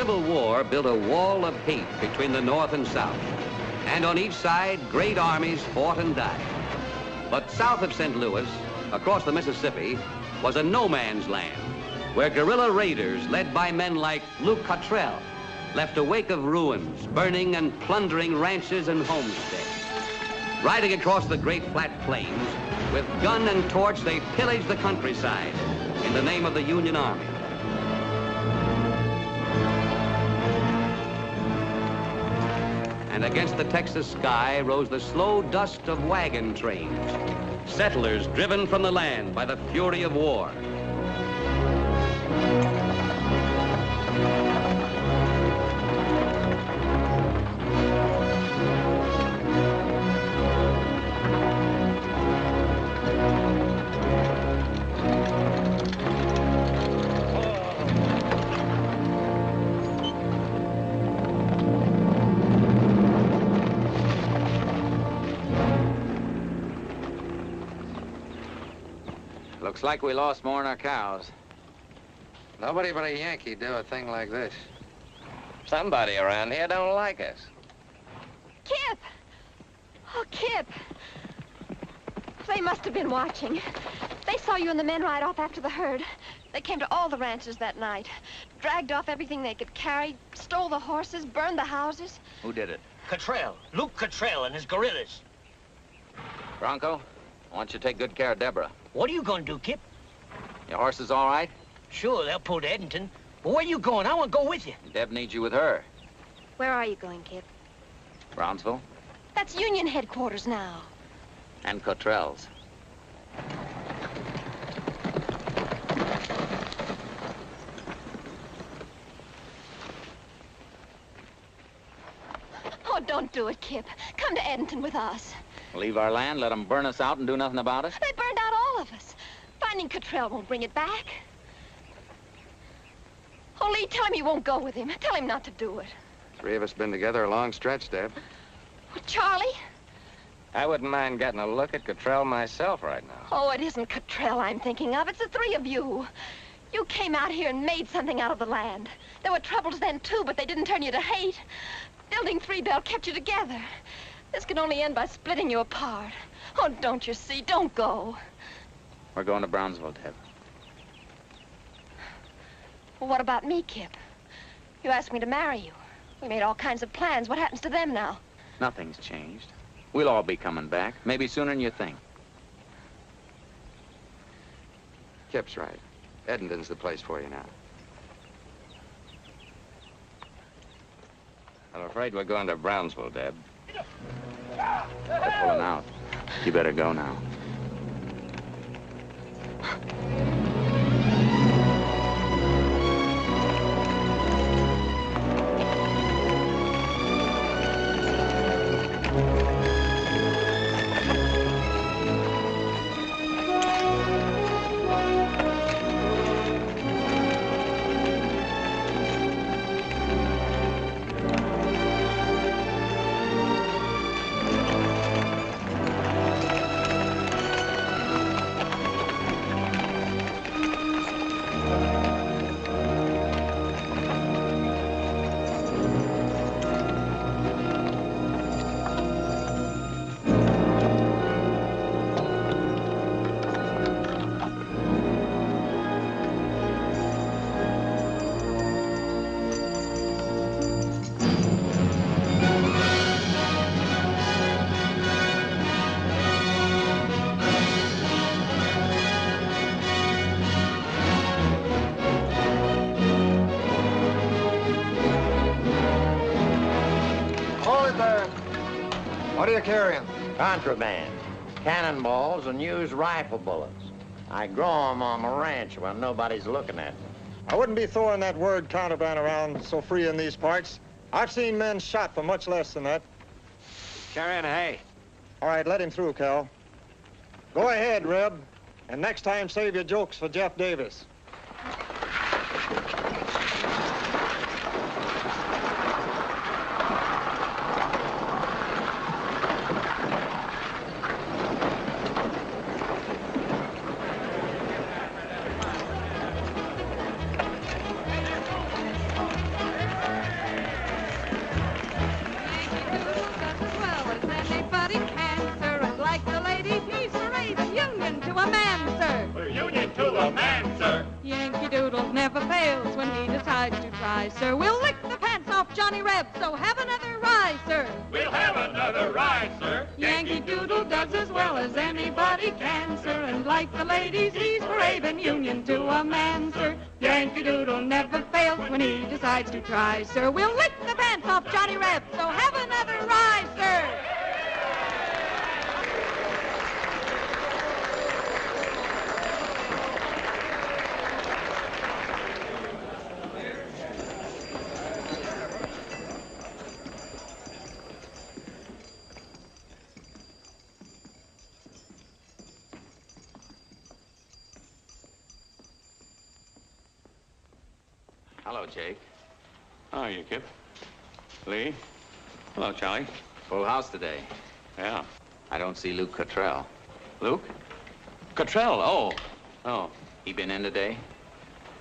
Civil War built a wall of hate between the North and South. And on each side, great armies fought and died. But south of St. Louis, across the Mississippi, was a no-man's land, where guerrilla raiders led by men like Luke Cottrell left a wake of ruins, burning and plundering ranches and homesteads. Riding across the great flat plains, with gun and torch, they pillaged the countryside in the name of the Union Army. And against the Texas sky rose the slow dust of wagon trains, settlers driven from the land by the fury of war. Looks like we lost more than our cows. Nobody but a Yankee do a thing like this. Somebody around here don't like us. Kip! Oh, Kip. They must have been watching. They saw you and the men ride off after the herd. They came to all the ranches that night, dragged off everything they could carry, stole the horses, burned the houses. Who did it? Cottrell. Luke Cottrell and his guerrillas. Bronco, I want you to take good care of Deborah. What are you gonna do, Kip? Your horse is all right? Sure, they'll pull to Edenton. But where you going? I want to go with you. Deb needs you with her. Where are you going, Kip? Brownsville That's Union headquarters now. and Cottrell's. Oh, don't do it, Kip. Come to Edenton with us. Leave our land, let them burn us out and do nothing about it? They burned out all of us. Finding Cottrell won't bring it back. Oh, Lee, tell him you won't go with him. Tell him not to do it. Three of us been together a long stretch, Deb. Oh, Charlie? I wouldn't mind getting a look at Cottrell myself right now. Oh, it isn't Cottrell I'm thinking of. It's the three of you. You came out here and made something out of the land. There were troubles then, too, but they didn't turn you to hate. Building Three Bell kept you together. This can only end by splitting you apart. Oh, don't you see? Don't go. We're going to Brownsville, Deb. Well, what about me, Kip? You asked me to marry you. We made all kinds of plans. What happens to them now? Nothing's changed. We'll all be coming back, maybe sooner than you think. Kip's right. Edenton's the place for you now. I'm afraid we're going to Brownsville, Deb. They're pulling out. You better go now. What are you carrying? Contraband. Cannonballs and used rifle bullets. I grow them on the ranch when nobody's looking at them. I wouldn't be throwing that word contraband around so free in these parts. I've seen men shot for much less than that. Carrying hay. All right, let him through, Cal. Go ahead, Reb. And next time, save your jokes for Jeff Davis. sir. We'll lick the pants off Johnny Reb, so have another ride, sir. We'll have another ride, sir. Yankee Doodle does as well as anybody can, sir. And like the ladies, he's brave and union to a man, sir. Yankee Doodle never fails when he decides to try, sir. We'll lick the pants off Johnny Reb, so have another ride, sir. Hello, Jake. How are you, Kip? Lee? Hello, Charlie. Full house today. Yeah. I don't see Luke Cottrell. Luke? Cottrell, oh. Oh. He been in today?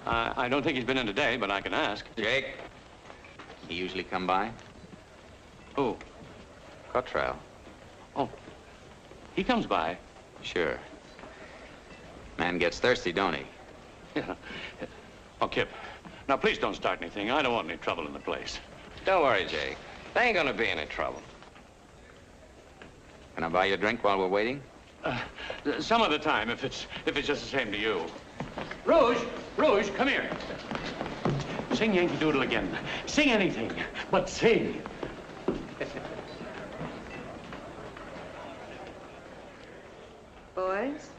I don't think he's been in today, but I can ask. Jake? He usually come by? Who? Cottrell. Oh. He comes by. Sure. Man gets thirsty, don't he? Yeah. Oh, Kip. Now, please don't start anything. I don't want any trouble in the place. Don't worry, Jake. There ain't gonna be any trouble. Can I buy you a drink while we're waiting? Some other time, if it's just the same to you. Rouge, come here. Sing Yankee Doodle again. Sing anything, but sing. Boys?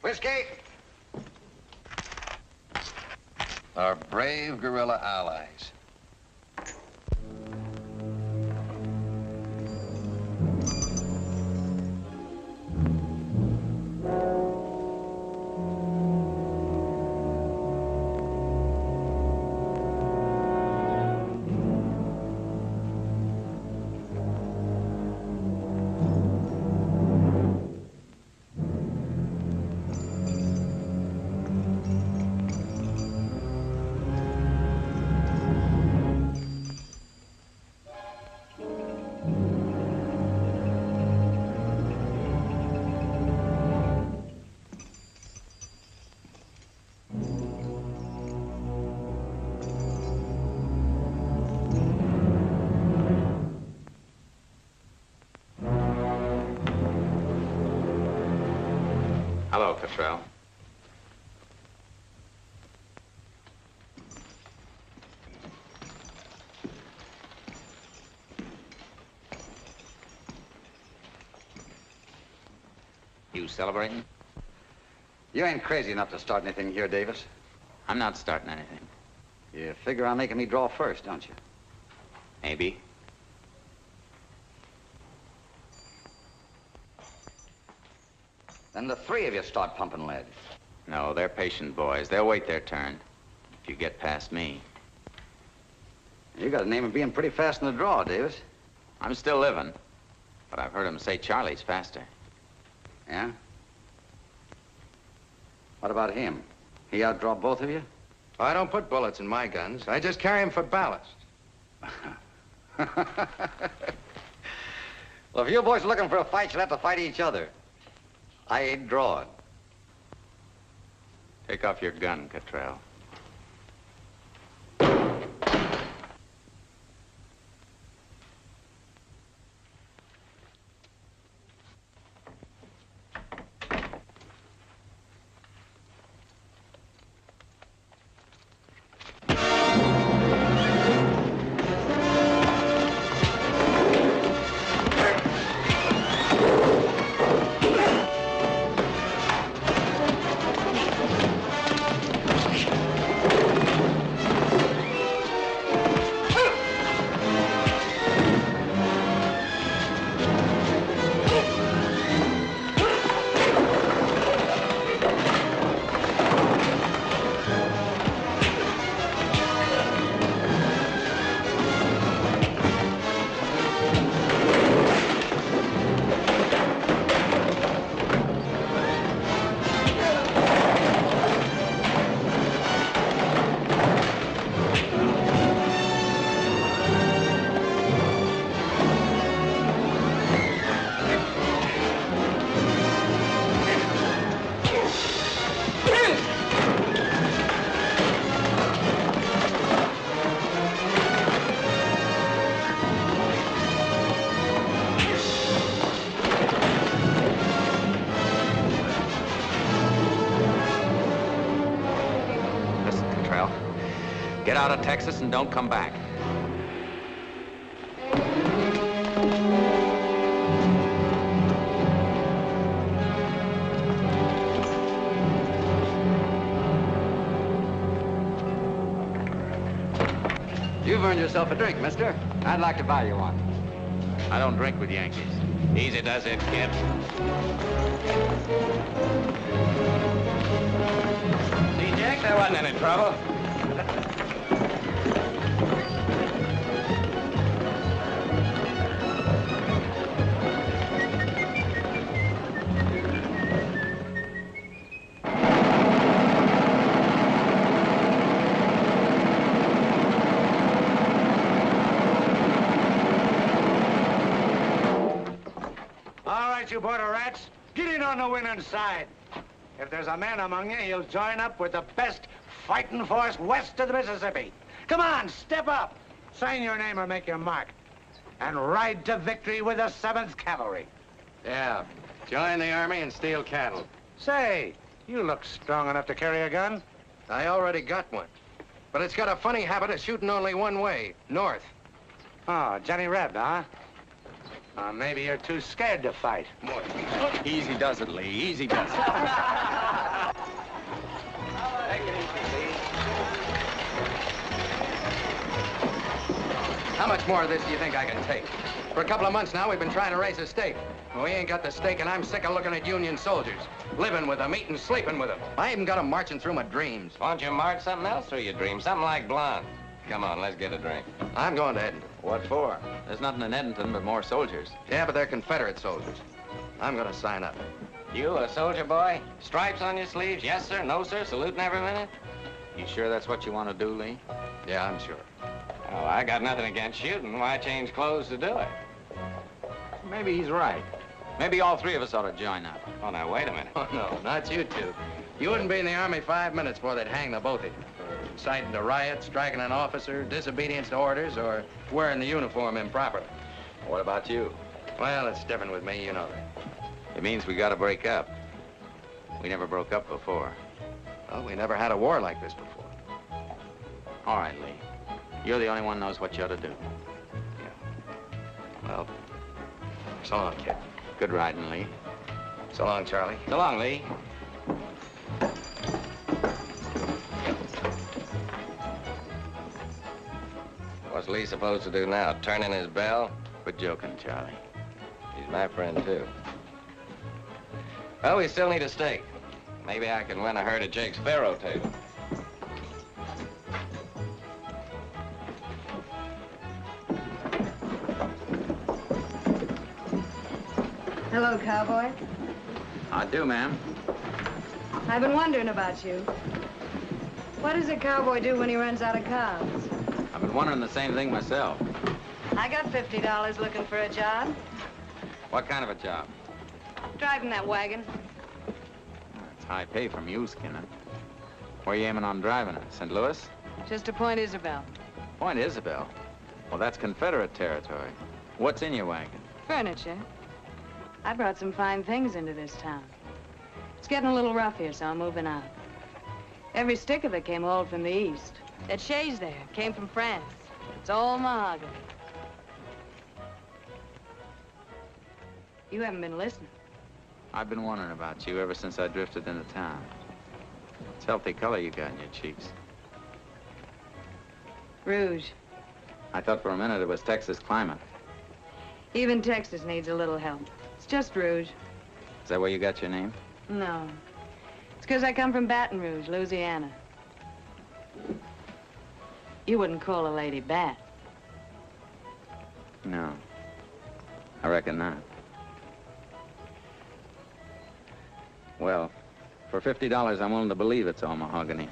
Whiskey. Our brave guerrilla allies. Hello, Cottrell. You celebrating? You ain't crazy enough to start anything here, Davis. I'm not starting anything. You figure on making me draw first, don't you? Maybe. Then the three of you start pumping lead. No, they're patient boys. They'll wait their turn. If you get past me. You got a name of being pretty fast in the draw, Davis. I'm still living. But I've heard them say Charlie's faster. Yeah? What about him? He outdraw both of you? I don't put bullets in my guns. I just carry them for ballast. Well, if you boys are looking for a fight, you'll have to fight each other. I ain't drawing. Take off your gun, Cottrell. Get out of Texas and don't come back. You've earned yourself a drink, mister. I'd like to buy you one. I don't drink with Yankees. Easy does it, kid. See, Jack, there wasn't any trouble. You border rats, get in on the winning side. If there's a man among you, he'll join up with the best fighting force west of the Mississippi. Come on, step up. Sign your name or make your mark. And ride to victory with the 7th Cavalry. Yeah, join the Army and steal cattle. Say, you look strong enough to carry a gun. I already got one. But it's got a funny habit of shooting only one way, north. Oh, Johnny Reb, huh? Maybe you're too scared to fight. Easy does it, Lee. Easy does it. How much more of this do you think I can take? For a couple of months now, we've been trying to raise a stake. Well, we ain't got the stake, and I'm sick of looking at Union soldiers. Living with them, eating, sleeping with them. I even got them marching through my dreams. Why don't you march something else through your dreams? Something like blonde. Come on, let's get a drink. I'm going to Edmonton. What for? There's nothing in Edmonton but more soldiers. Yeah, but they're Confederate soldiers. I'm going to sign up. You, a soldier boy? Stripes on your sleeves? Yes, sir. No, sir. Saluting every minute? You sure that's what you want to do, Lee? Yeah, I'm sure. Oh, I got nothing against shooting. Why change clothes to do it? Maybe he's right. Maybe all three of us ought to join up. Oh, now, wait a minute. Oh, no, not you two. You wouldn't be in the Army 5 minutes before they'd hang the both of you. For inciting to riot, striking an officer, disobedience to orders, or wearing the uniform improperly. What about you? Well, it's different with me, you know that. It means we got to break up. We never broke up before. Well, we never had a war like this before. All right, Lee. You're the only one who knows what you ought to do. Well, so long, kid. Good riding, Lee. So long, Charlie. So long, Lee. What's Lee supposed to do now? Turn in his bell? Quit joking, Charlie. He's my friend, too. Well, we still need a stake. Maybe I can win a herd of Jake's faro table. Hello, cowboy. I do, ma'am. I've been wondering about you. What does a cowboy do when he runs out of cows? I've been wondering the same thing myself. I got $50 looking for a job. What kind of a job? Driving that wagon. It's high pay from you, Skinner. Where are you aiming on driving it? St. Louis? Just to Point Isabel. Point Isabel? Well, that's Confederate territory. What's in your wagon? Furniture. I brought some fine things into this town. It's getting a little rough here, so I'm moving out. Every stick of it came all from the east. That chaise there came from France. It's all mahogany. You haven't been listening. I've been wondering about you ever since I drifted into town. It's healthy color you got in your cheeks. Rouge. I thought for a minute it was Texas climate. Even Texas needs a little help. It's just rouge. Is that where you got your name? No. It's because I come from Baton Rouge, Louisiana. You wouldn't call a lady Bat. No. I reckon not. Well, for $50, I'm willing to believe it's all mahogany.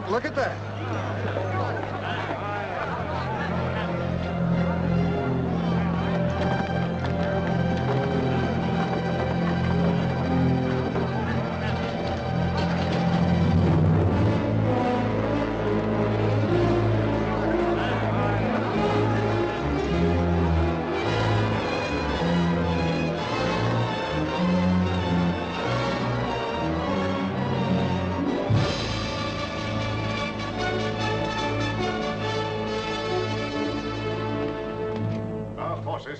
Look at that.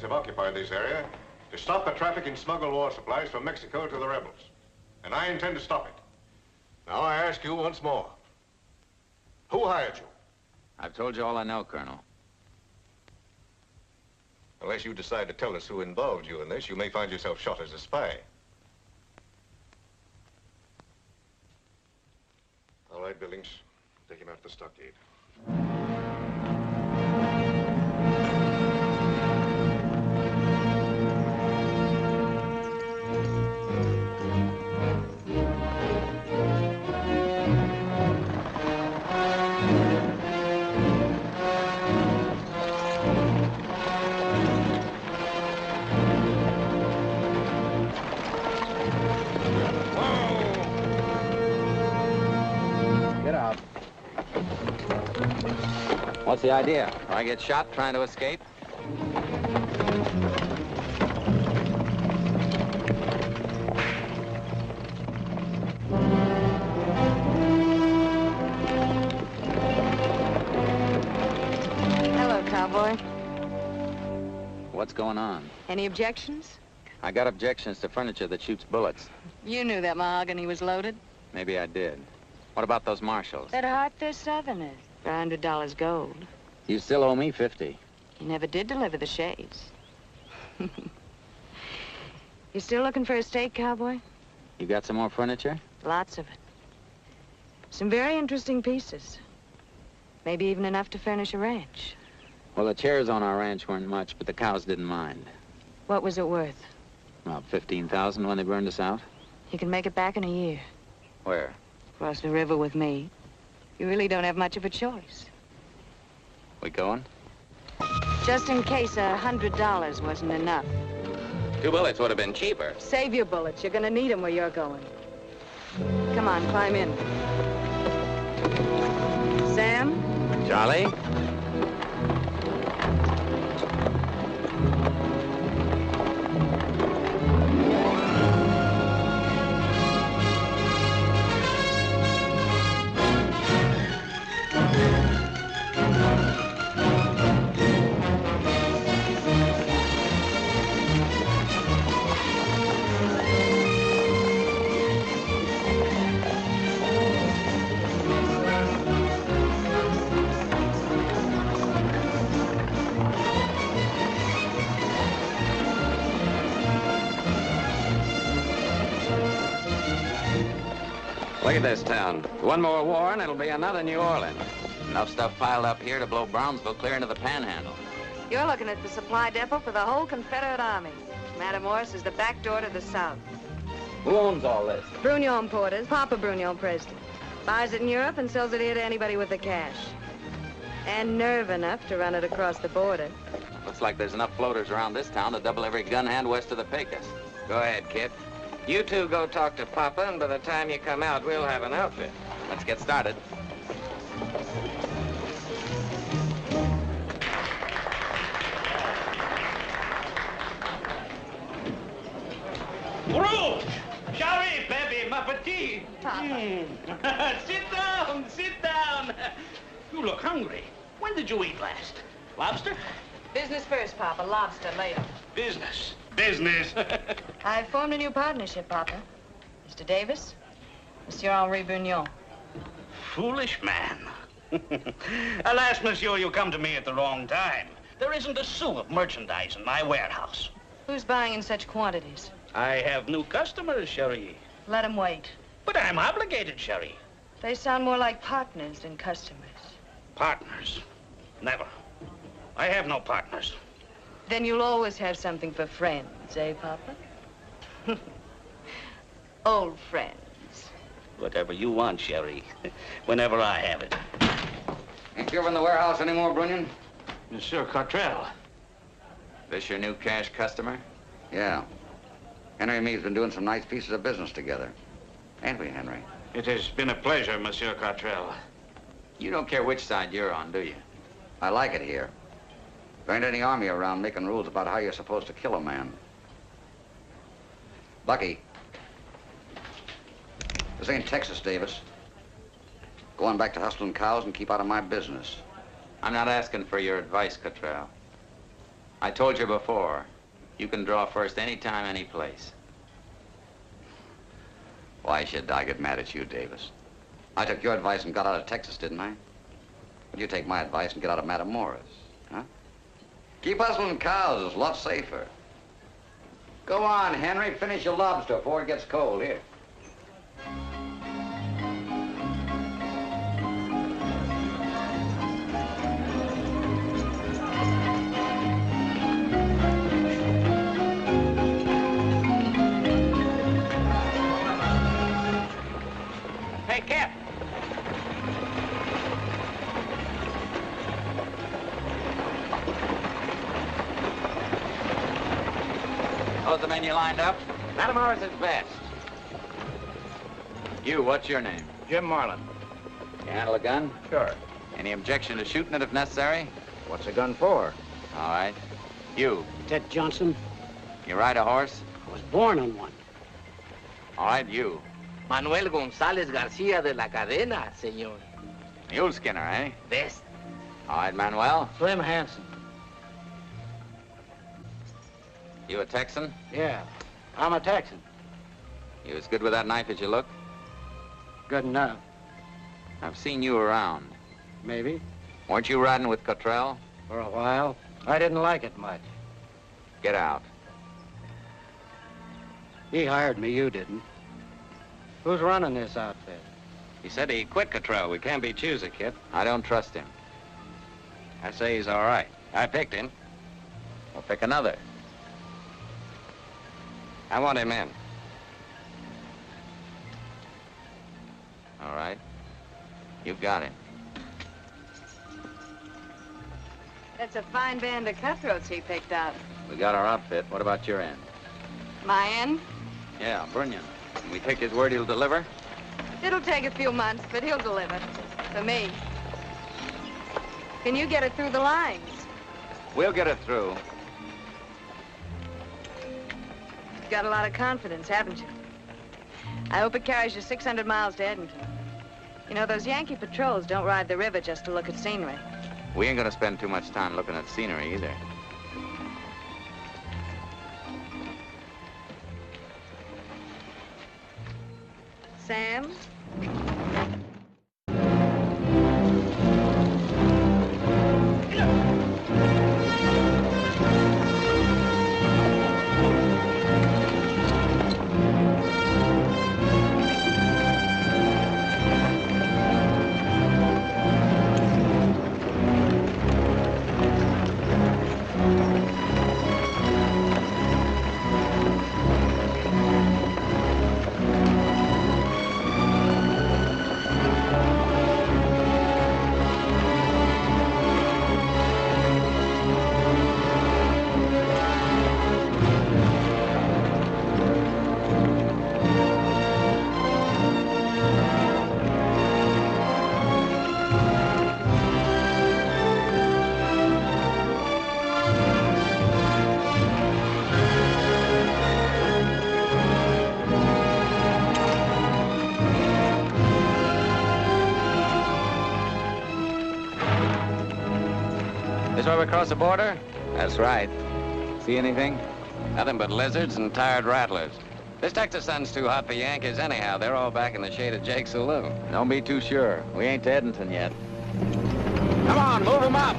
Have occupied this area to stop the traffic in smuggled war supplies from Mexico to the rebels. And I intend to stop it. Now I ask you once more, who hired you? I've told you all I know, Colonel. Unless you decide to tell us who involved you in this, you may find yourself shot as a spy. All right, Billings. Take him out the stockade. What's the idea? I get shot trying to escape? Hello, cowboy. What's going on? Any objections? I got objections to furniture that shoots bullets. You knew that mahogany was loaded. Maybe I did. What about those marshals? That heart they're Southerners. For $100 gold. You still owe me 50. You never did deliver the shades. You still looking for a steak, cowboy? You got some more furniture? Lots of it. Some very interesting pieces. Maybe even enough to furnish a ranch. Well, the chairs on our ranch weren't much, but the cows didn't mind. What was it worth? About 15,000 when they burned us out. You can make it back in a year. Where? Across the river with me. You really don't have much of a choice. We going? Just in case $100 wasn't enough. 2 bullets would have been cheaper. Save your bullets. You're gonna need them where you're going. Come on, climb in. Sam? Charlie? Look at this town. One more war and it'll be another New Orleans. Enough stuff piled up here to blow Brownsville clear into the Panhandle. You're looking at the supply depot for the whole Confederate Army. Matamoros is the back door to the South. Who owns all this? Brugnon Importers, Papa Brugnon President. Buys it in Europe and sells it here to anybody with the cash. And nerve enough to run it across the border. Looks like there's enough floaters around this town to double every gun hand west of the Pecos. Go ahead, kid. You two go talk to Papa, and by the time you come out, we'll have an outfit. Let's get started. Rouge! J'arrive, baby, ma petite. Sit down, sit down. You look hungry. When did you eat last? Lobster? Business first, Papa. Lobster later. Business. Business. I've formed a new partnership, Papa. Mr. Davis, Monsieur Henri Brugnon. Foolish man. Alas, monsieur, you come to me at the wrong time. There isn't a sou of merchandise in my warehouse. Who's buying in such quantities? I have new customers, Cherie. Let them wait. But I'm obligated, Cherie. They sound more like partners than customers. Partners? Never. I have no partners. Then you'll always have something for friends, eh, Papa? Old friends. Whatever you want, Sherry. Whenever I have it. Ain't you over in the warehouse anymore, Brunion? Monsieur Cottrell. This your new cash customer? Yeah. Henry and me's been doing some nice pieces of business together. Ain't we, Henry? It has been a pleasure, Monsieur Cottrell. You don't care which side you're on, do you? I like it here. There ain't any army around making rules about how you're supposed to kill a man. Bucky. This ain't Texas, Davis. Go on back to hustling cows and keep out of my business. I'm not asking for your advice, Cottrell. I told you before, you can draw first anytime, any place. Why should I get mad at you, Davis? I took your advice and got out of Texas, didn't I? Would you take my advice and get out of Matamoras, huh? Keep hustling cows. It's a lot safer. Go on, Henry. Finish your lobster before it gets cold. Here. Hey, Cap. Those the men you lined up? Matamoras is best. You, what's your name? Jim Marlin. You handle a gun? Sure. Any objection to shooting it if necessary? What's a gun for? All right. You. Ted Johnson. You ride a horse? I was born on one. All right, you. Manuel González García de la Cadena, señor. Mule skinner, eh? Best. All right, Manuel. Slim Hansen. You a Texan? Yeah, I'm a Texan. You as good with that knife as you look? Good enough. I've seen you around. Maybe. Weren't you riding with Cottrell? For a while. I didn't like it much. Get out. He hired me, you didn't. Who's running this outfit? He said he quit Cottrell. We can't be choosy, kid. I don't trust him. I say he's all right. I picked him. We'll pick another. I want him in. All right. You've got him. That's a fine band of cutthroats he picked out. We got our outfit. What about your end? My end? Yeah, Brunion. Can we take his word he'll deliver? It'll take a few months, but he'll deliver. For me. Can you get it through the lines? We'll get it through. You've got a lot of confidence, haven't you? I hope it carries you 600 miles to Edmonton. You know, those Yankee patrols don't ride the river just to look at scenery. We ain't gonna spend too much time looking at scenery either. Sam? This where we cross the border? That's right. See anything? Nothing but lizards and tired rattlers. This Texas sun's too hot for Yankees anyhow. They're all back in the shade of Jake's saloon. Don't be too sure. We ain't to Edmonton yet. Come on, move them up.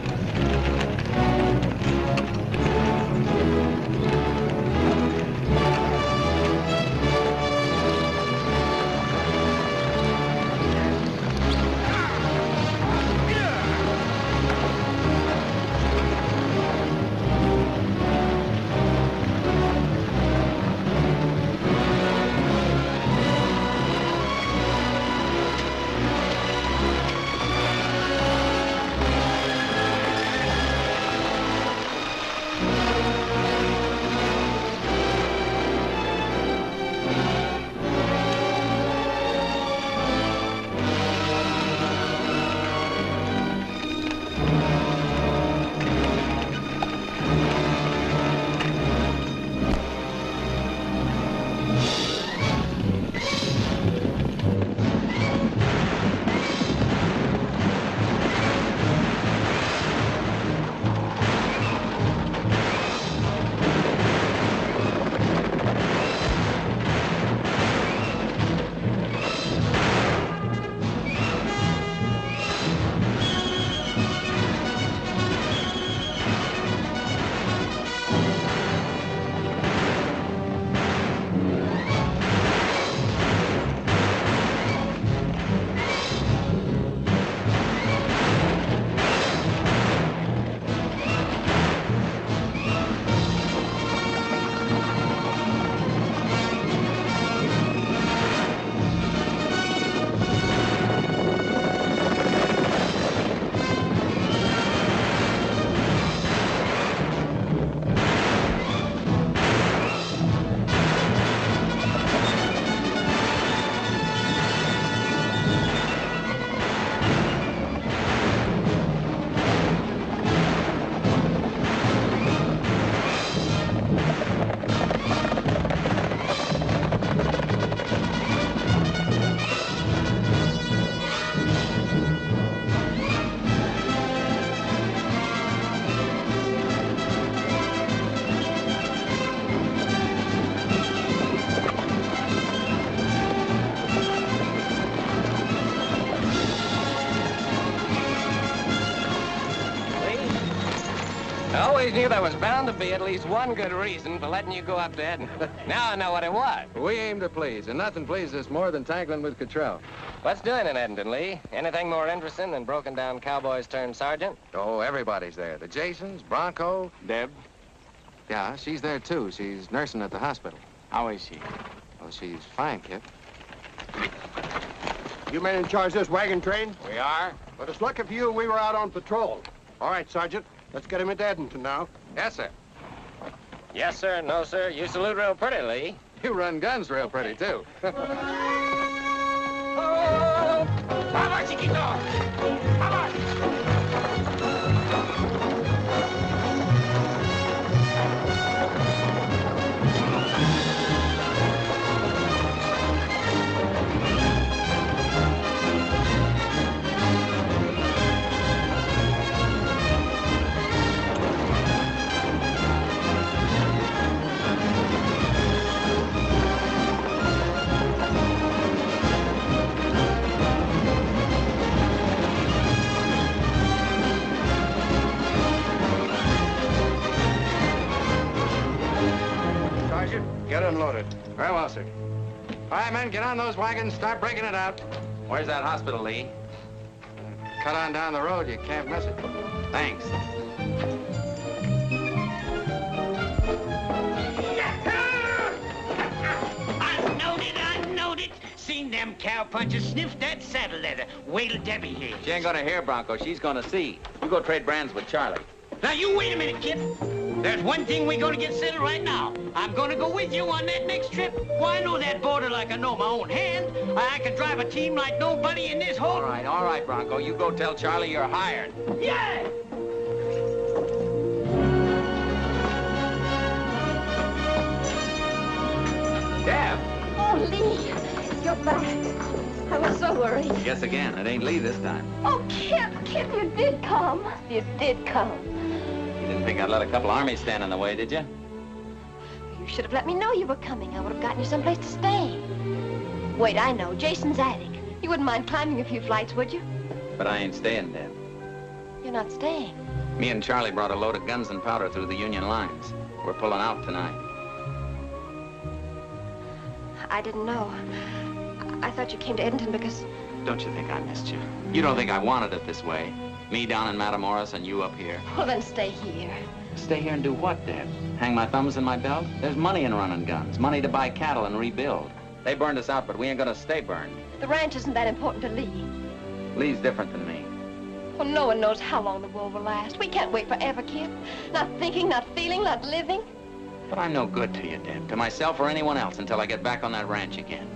I always knew there was bound to be at least one good reason for letting you go up to Edinburgh. Now I know what it was. We aim to please, and nothing pleases us more than tackling with Cottrell. What's doing in Edmonton, Lee? Anything more interesting than broken down cowboys turned sergeant? Oh, everybody's there. The Jasons, Bronco. Deb? Yeah, she's there, too. She's nursing at the hospital. How is she? Oh, she's fine, Kip. You men in charge of this wagon train? We are. But it's lucky for you we were out on patrol. All right, Sergeant. Let's get him into Edmonton now. Yes, sir. Yes, sir. No, sir. You salute real pretty, Lee. You run guns real pretty, too. Vamos, chiquito! Vamos! Get unloaded. Very well, sir. All right, men, get on those wagons, start breaking it out. Where's that hospital, Lee? Cut on down the road, you can't miss it. Thanks. I knowed it. Seen them cowpunchers sniff that saddle leather. Wait till Debbie hears. She ain't gonna hear, Bronco. She's gonna see. You go trade brands with Charlie. Now, you wait a minute, Kip. There's one thing we're gonna get settled right now. I'm gonna go with you on that next trip. Why, I know that border like I know my own hand. I can drive a team like nobody in this whole... All right, Bronco. You go tell Charlie you're hired. Yeah! Deb! Oh, Lee, you're back. I was so worried. Guess again. It ain't Lee this time. Oh, Kip, you did come. You did come. You didn't think I'd let a couple armies stand in the way, did you? You should have let me know you were coming. I would have gotten you someplace to stay. Wait, I know. Jason's attic. You wouldn't mind climbing a few flights, would you? But I ain't staying, Deb. You're not staying. Me and Charlie brought a load of guns and powder through the Union lines. We're pulling out tonight. I didn't know. I thought you came to Edmonton because... Don't you think I missed you? You don't think I wanted it this way? Me down in Matamoros and you up here. Well, then stay here. Stay here and do what, Deb? Hang my thumbs in my belt? There's money in running guns. Money to buy cattle and rebuild. They burned us out, but we ain't gonna stay burned. The ranch isn't that important to Lee. Lee's different than me. Well, no one knows how long the war will last. We can't wait forever, Kip. Not thinking, not feeling, not living. But I'm no good to you, Deb. To myself or anyone else until I get back on that ranch again.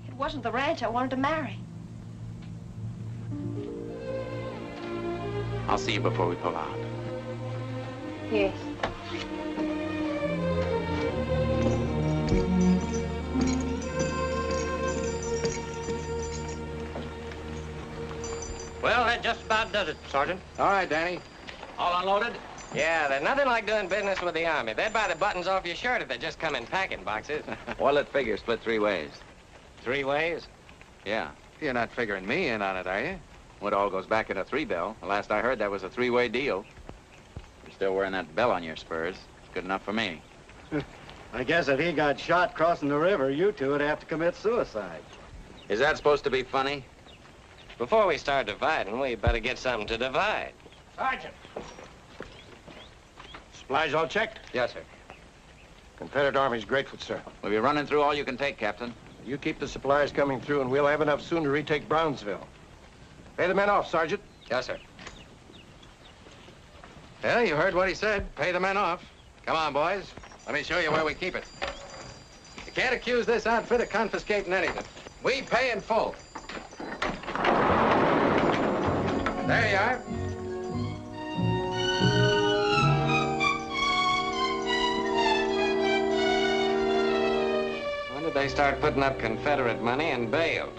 It wasn't the ranch I wanted to marry. I'll see you before we pull out. Yes. Well, that just about does it, Sergeant. All right, Danny. All unloaded? Yeah, there's nothing like doing business with the Army. They'd buy the buttons off your shirt if they just come in packing boxes. Well, let figure split 3 ways. 3 ways? Yeah. You're not figuring me in on it, are you? It all goes back in a 3-bell. The last I heard, that was a 3-way deal. You're still wearing that bell on your spurs. It's good enough for me. I guess if he got shot crossing the river, you two would have to commit suicide. Is that supposed to be funny? Before we start dividing, we better get something to divide. Sergeant. Supplies all checked? Yes, sir. Confederate Army's grateful, sir. We'll be running through all you can take, Captain. You keep the supplies coming through, and we'll have enough soon to retake Brownsville. Pay the men off, Sergeant. Yes, sir. Yeah, you heard what he said. Pay the men off. Come on, boys. Let me show you where we keep it. You can't accuse this outfit of confiscating anything. We pay in full. There you are. When did they start putting up Confederate money and bales?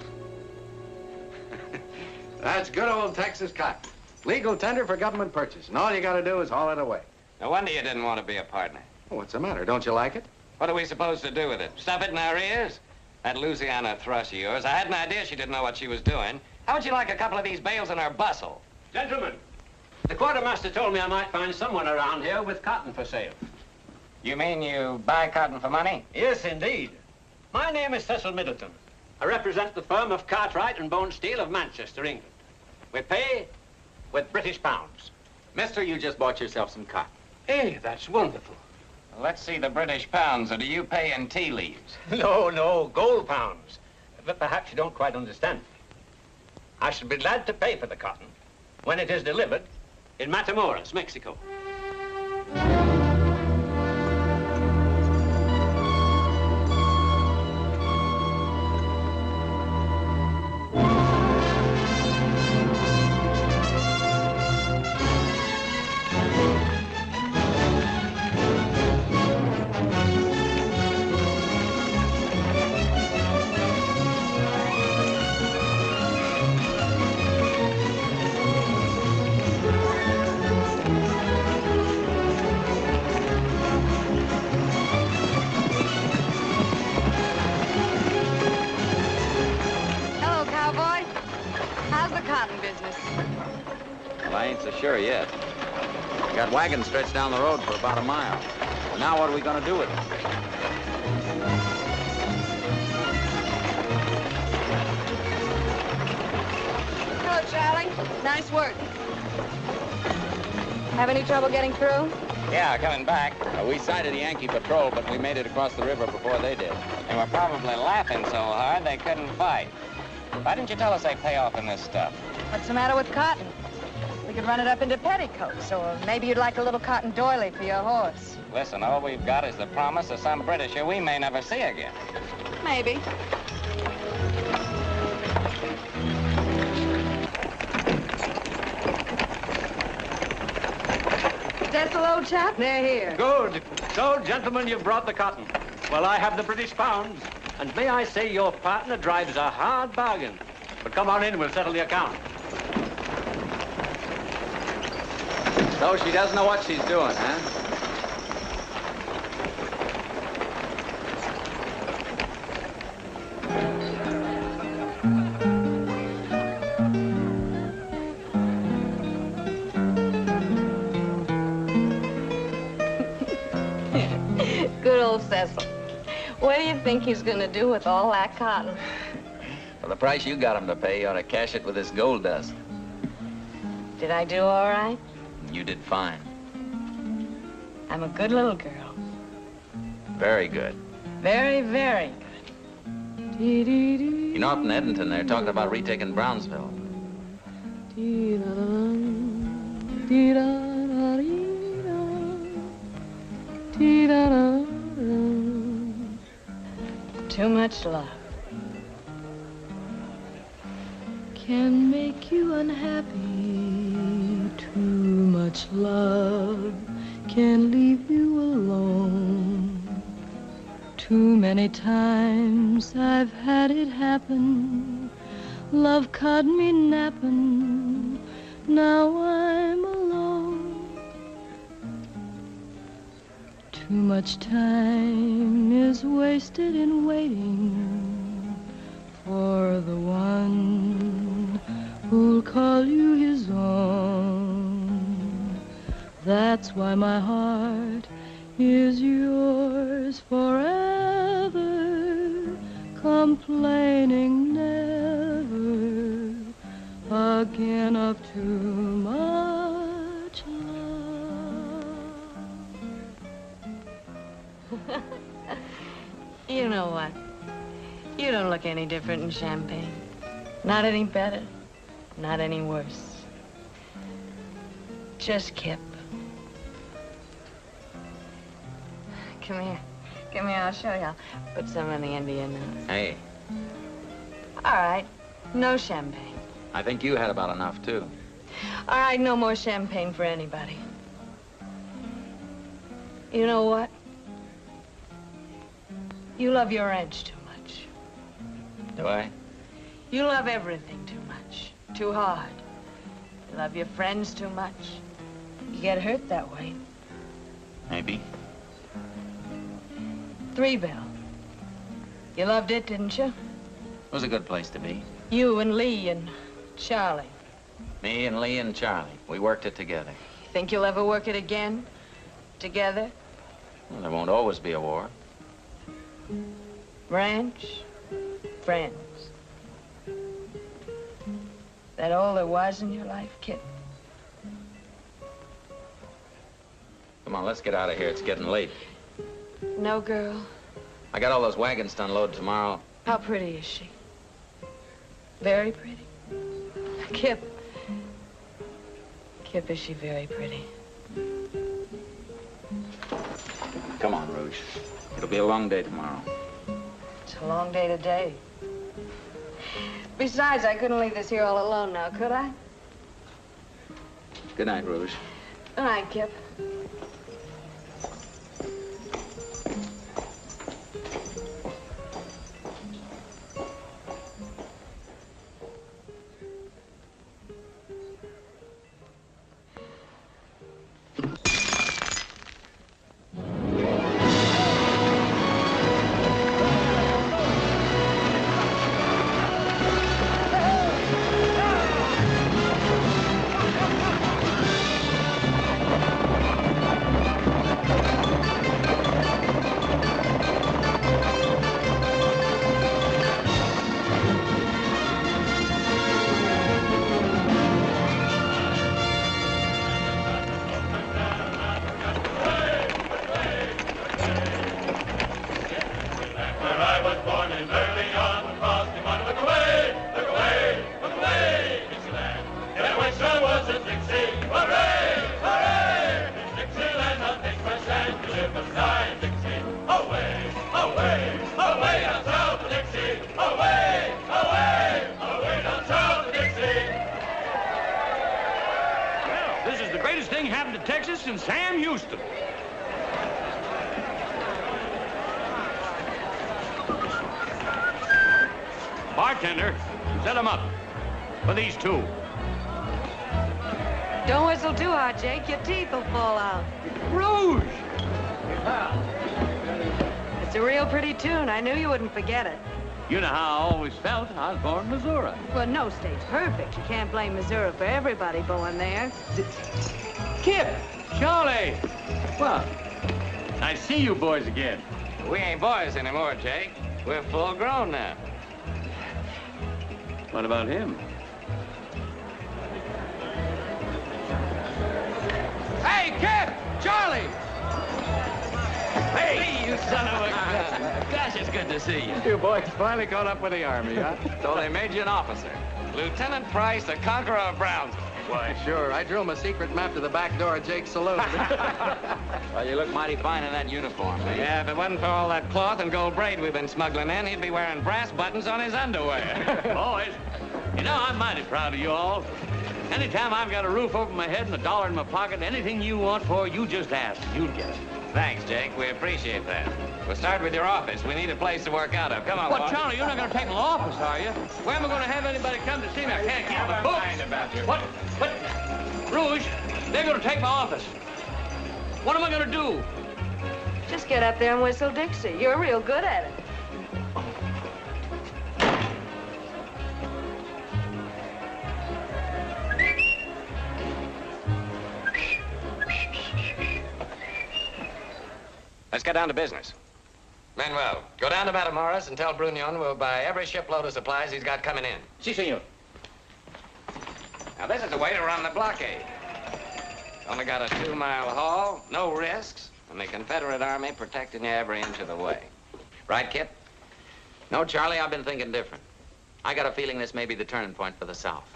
That's good old Texas cotton. Legal tender for government purchase, and all you gotta do is haul it away. No wonder you didn't want to be a partner. Well, what's the matter? Don't you like it? What are we supposed to do with it? Stuff it in our ears? That Louisiana thrush of yours, I had an idea she didn't know what she was doing. How would you like a couple of these bales in our bustle? Gentlemen, the quartermaster told me I might find someone around here with cotton for sale. You mean you buy cotton for money? Yes, indeed. My name is Cecil Middleton. I represent the firm of Cartwright and Bone Steel of Manchester, England. We pay with British pounds. Mister, you just bought yourself some cotton. Hey, that's wonderful. Let's see the British pounds, or do you pay in tea leaves? No, gold pounds. But perhaps you don't quite understand. I should be glad to pay for the cotton when it is delivered in Matamoros, Mexico. I ain't so sure yet. Got wagons stretched down the road for about a mile. Now what are we going to do with it? Hello, Charlie. Nice work. Have any trouble getting through? Yeah, coming back. We sighted a Yankee patrol, but we made it across the river before they did. They were probably laughing so hard they couldn't fight. Why didn't you tell us they pay off in this stuff? What's the matter with cotton? We could run it up into petticoats, or maybe you'd like a little cotton doily for your horse. Listen, all we've got is the promise of some Britisher we may never see again. Maybe. Cecil, old chap, they're here. Good. So, gentlemen, you've brought the cotton. Well, I have the British pounds. And may I say your partner drives a hard bargain. But come on in, we'll settle the account. So she doesn't know what she's doing, huh? Good old Cecil. What do you think he's going to do with all that cotton? For the price you got him to pay, you ought to cash it with this gold dust. Did I do all right? You did fine. I'm a good little girl. Very good. Very, very good. You know, up in Edmonton, they're talking about retaking Brownsville. Too much love can make you unhappy. Too much love can leave you alone. Too many times I've had it happen. Love caught me napping. Now I'm alone. Too much time is wasted in waiting for the one who'll call you his own. That's why my heart is yours forever, complaining never again of too much love. You know what? You don't look any different in champagne. Not any better, not any worse. Just Kip. Come here. Come here, I'll show you. I'll put some in the Indian now. Hey, All right, no champagne. I think you had about enough, too. All right, no more champagne for anybody. You know what? You love your ranch too much. Do I? You love everything too much, too hard. You love your friends too much. You get hurt that way. Maybe. Three Bell. You loved it, didn't you? It was a good place to be. You and Lee and Charlie. Me and Lee and Charlie. We worked it together. Think you'll ever work it again? Together? Well, there won't always be a war. Ranch? Friends. That all there was in your life, Kip? Come on, let's get out of here. It's getting late. No, girl. I got all those wagons to unload tomorrow. How pretty is she? Very pretty. Kip. Kip, is she very pretty? Come on, Rouge. It'll be a long day tomorrow. It's a long day today. Besides, I couldn't leave this here all alone now, could I? Good night, Rouge. Good night, Kip. And Sam Houston. Bartender, set them up for these two. Don't whistle too hard, Jake. Your teeth will fall out. Rouge! It's a real pretty tune. I knew you wouldn't forget it. You know how I always felt. I was born in Missouri. Well, no state's perfect. You can't blame Missouri for everybody born there. Kip! Charlie! What? I see you boys again. We ain't boys anymore, Jake. We're full grown now. What about him? Hey, Kip! Charlie! Hey, you son of a gun. Gosh, it's good to see you. You boys finally caught up with the Army, huh? So they made you an officer. Lieutenant Price, the conqueror of Brownsville. Why, sure. I drew him a secret map to the back door of Jake's saloon. Well, you look mighty fine in that uniform, eh? Yeah, if it wasn't for all that cloth and gold braid we've been smuggling in, he'd be wearing brass buttons on his underwear. Boys, you know, I'm mighty proud of you all. Anytime I've got a roof over my head and $1 in my pocket, anything you want for, you just ask. You'll get it. Thanks, Jake. We appreciate that. We'll start with your office. We need a place to work out of. Come on, What, boys. Charlie, you're not going to take my office, are you? Where am I going to have anybody come to see me? I can't keep my books. What? Rouge, they're going to take my office. What am I going to do? Just get up there and whistle Dixie. You're real good at it. Let's get down to business. Manuel, go down to Matamoros and tell Brunion we'll buy every shipload of supplies he's got coming in. Si, senor. Now, this is the way to run the blockade. Only got a 2-mile haul, no risks, and the Confederate Army protecting you every inch of the way. Right, Kip? No, Charlie, I've been thinking different. I got a feeling this may be the turning point for the South.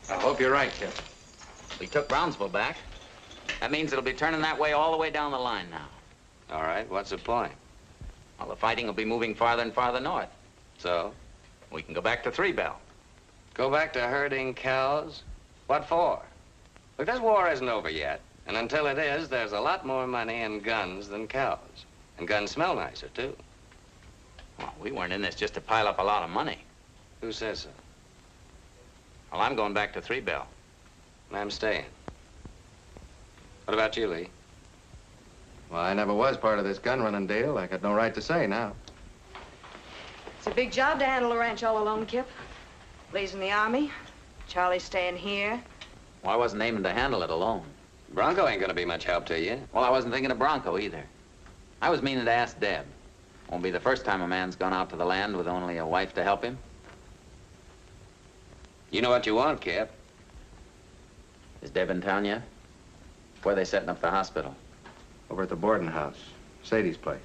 I hope you're right, Kip. We took Brownsville back. That means it'll be turning that way all the way down the line now. All right, what's the point? Well, the fighting will be moving farther and farther north. So? We can go back to Three Bell. Go back to herding cows? What for? Look, this war isn't over yet. And until it is, there's a lot more money in guns than cows. And guns smell nicer, too. Well, we weren't in this just to pile up a lot of money. Who says so? Well, I'm going back to Three Bell. I'm staying. What about you, Lee? Well, I never was part of this gun-running deal. I got no right to say now. It's a big job to handle a ranch all alone, Kip. Lee's in the Army. Charlie staying here? Well, I wasn't aiming to handle it alone. Bronco ain't gonna be much help to you. Well, I wasn't thinking of Bronco either. I was meaning to ask Deb. Won't be the first time a man's gone out to the land with only a wife to help him. You know what you want, Kip. Is Deb in town yet? Where are they setting up the hospital? Over at the boarding house. Sadie's place.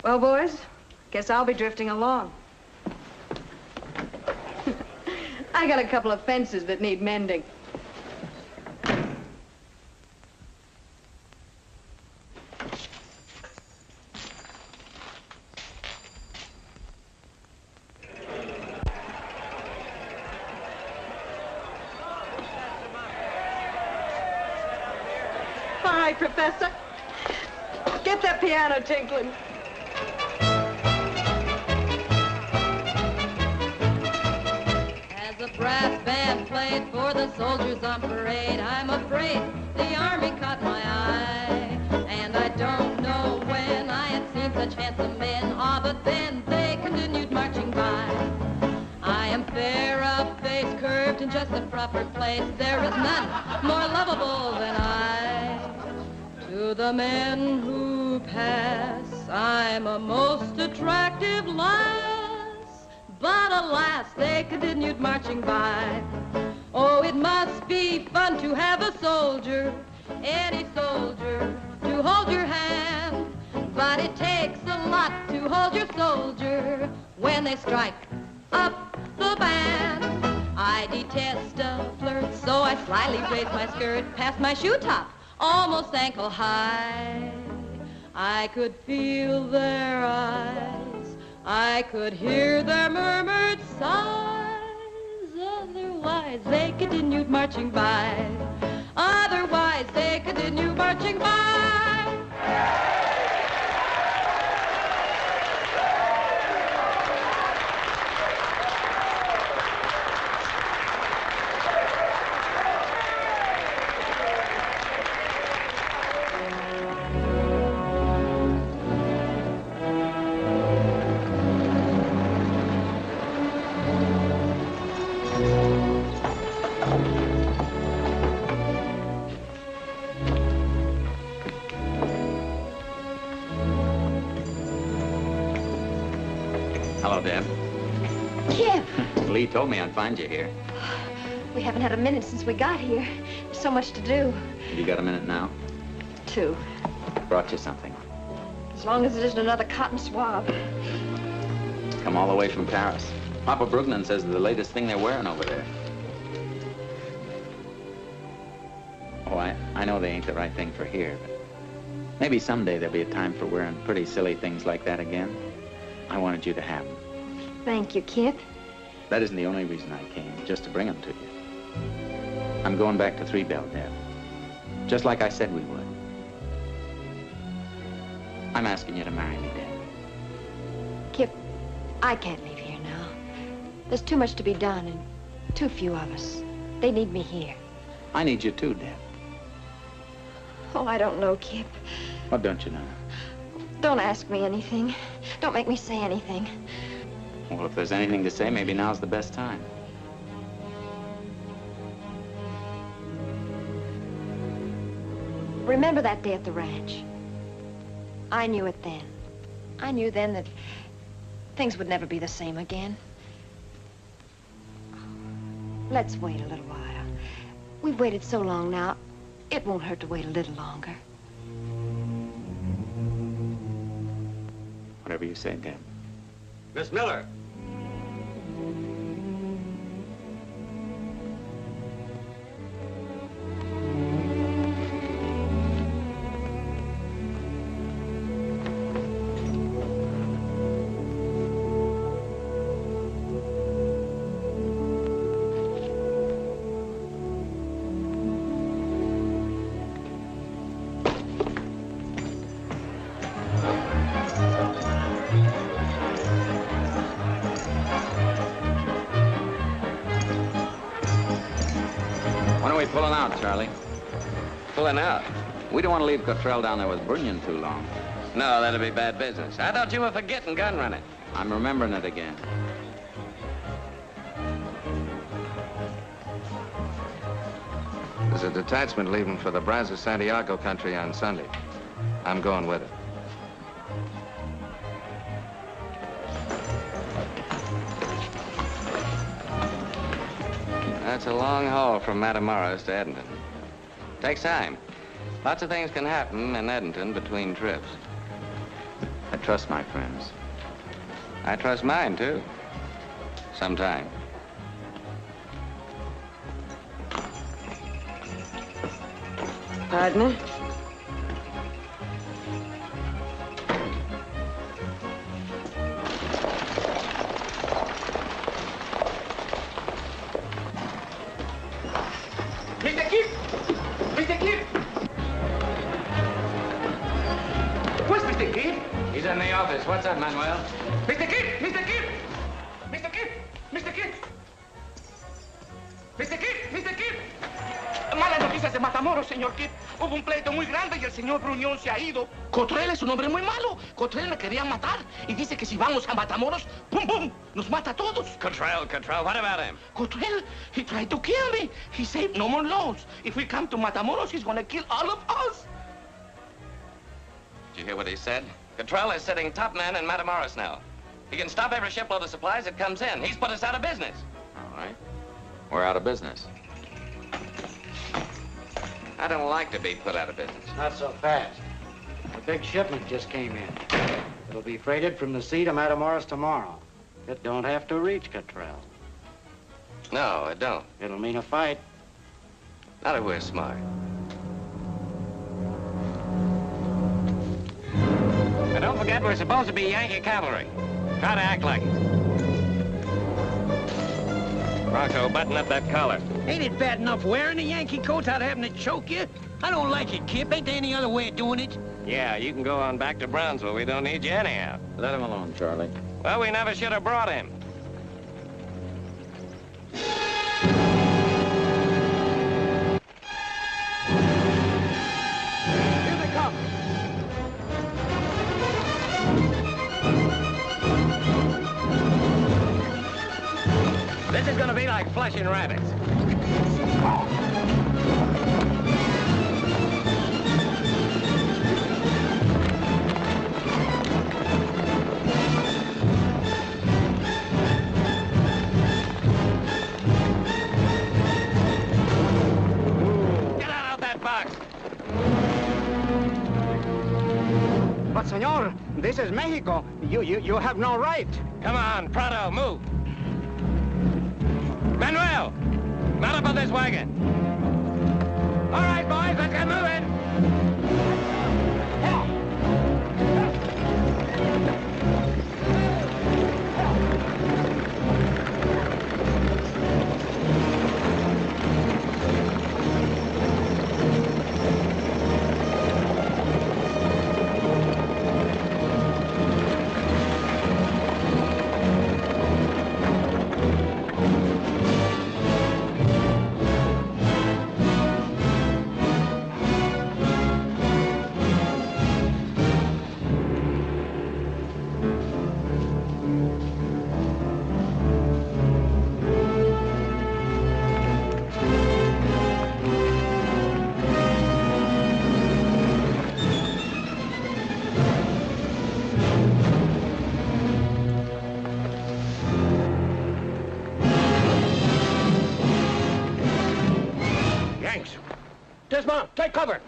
Well, boys, guess I'll be drifting along. I got a couple of fences that need mending. Hi, Professor. Get that piano tinkling. As a brass band played for the soldiers on parade, I'm afraid the army caught my eye. And I don't know when I had seen such handsome men, but then they continued marching by. I am fair of face, curved in just the proper place. There is none more lovable than I. To the men who pass, I'm a most attractive lass. But alas, they continued marching by. Oh, it must be fun to have a soldier, any soldier, to hold your hand. But it takes a lot to hold your soldier when they strike up the band. I detest a flirt, so I slyly raise my skirt past my shoe top, almost ankle high. I could feel their eyes, I could hear their murmured sighs. Otherwise, they continued marching by. Otherwise, they continued marching by. Hello, Deb. Kip, Lee told me I'd find you here. we haven't had a minute since we got here. There's so much to do. Have you got a minute now? 2. Brought you something. As long as it isn't another cotton swab. Come all the way from Paris. Papa Brugnan says they're the latest thing they're wearing over there. Oh, I know they ain't the right thing for here, but maybe someday there'll be a time for wearing pretty silly things like that again. I wanted you to have them. Thank you, Kip. That isn't the only reason I came, just to bring them to you. I'm going back to Three Bell, Deb. Just like I said we would. I'm asking you to marry me, Deb. Kip, I can't leave here now. There's too much to be done and too few of us. They need me here. I need you too, Deb. Oh, I don't know, Kip. What don't you know? Don't ask me anything. Don't make me say anything. Well, if there's anything to say, maybe now's the best time. Remember that day at the ranch? I knew it then. I knew then that things would never be the same again. Let's wait a little while. We've waited so long now, it won't hurt to wait a little longer. Whatever you say, Deb. Miss Miller. When are we pulling out, Charlie? Pulling out? We don't want to leave Cottrell down there with Brunion too long. No, that'd be bad business. I thought you were forgetting gun running. I'm remembering it again. There's a detachment leaving for the Brazos Santiago country on Sunday. I'm going with it. That's a long haul from Matamoros to Edenton. Takes time. Lots of things can happen in Edenton between trips. I trust my friends. I trust mine, too. Sometime. Partner? Mr. Kip! Mr. Kip! Where's Mr. Kip? He's in the office. What's up, Manuel? Mr. Kip! Mr. Kip! Mr. Kip! Mr. Kip! Mr. Kip! Mr. Kip! Malas noticias de Matamoros, señor Kip. Hubo un pleito muy grande y el señor Bruñón se ha ido. Cottrell es un hombre muy malo. Cottrell me quería matar y dice que si vamos a Matamoros, ¡pum, pum!, nos mata a todos. Cottrell, what about him? Cottrell, he tried to kill me. He said no more loans. If we come to Matamoros, he's gonna kill all of us. Did you hear what he said? Cottrell is sitting top man in Matamoros now. He can stop every shipload of supplies that comes in. He's put us out of business. All right. We're out of business. I don't like to be put out of business. Not so fast. A big shipment just came in. It'll be freighted from the sea to Matamoros tomorrow. It don't have to reach Cottrell. No, it don't. It'll mean a fight. Not if we're smart. And don't forget, we're supposed to be Yankee cavalry. Try to act like it. Rocco, button up that collar. Ain't it bad enough wearing a Yankee coat without having to choke you? I don't like it, Kip. Ain't there any other way of doing it? Yeah, you can go on back to Brownsville. We don't need you anyhow. Let him alone, Charlie. Well, we never should have brought him. Here they come. This is gonna be like flushing rabbits. Get out of that box. But, senor, this is Mexico. You have no right. Come on, Prado, move. Manuel, mount up on this wagon. All right, boys, let's get moving. Dismount. Take cover.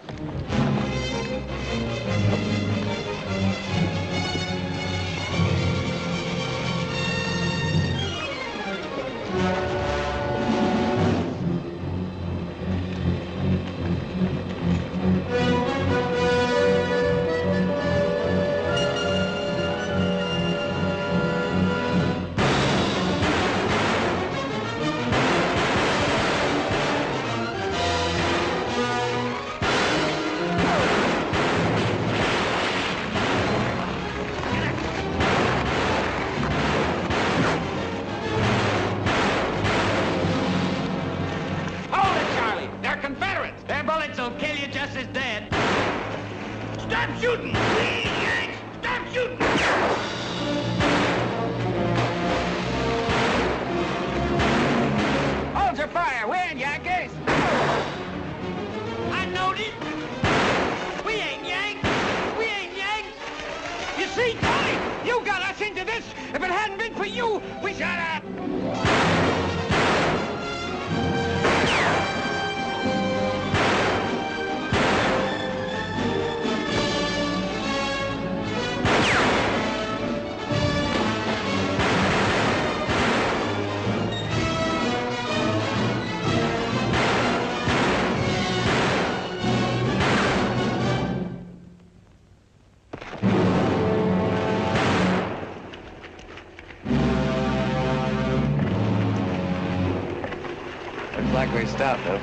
Stop shooting! We ain't Yanks! Stop shooting! Hold your fire! We ain't Yankees! I noticed. We ain't Yanks. We ain't Yanks. You see, Tony, you got us into this. If it hadn't been for you, we shut up. Looks like we stopped, though.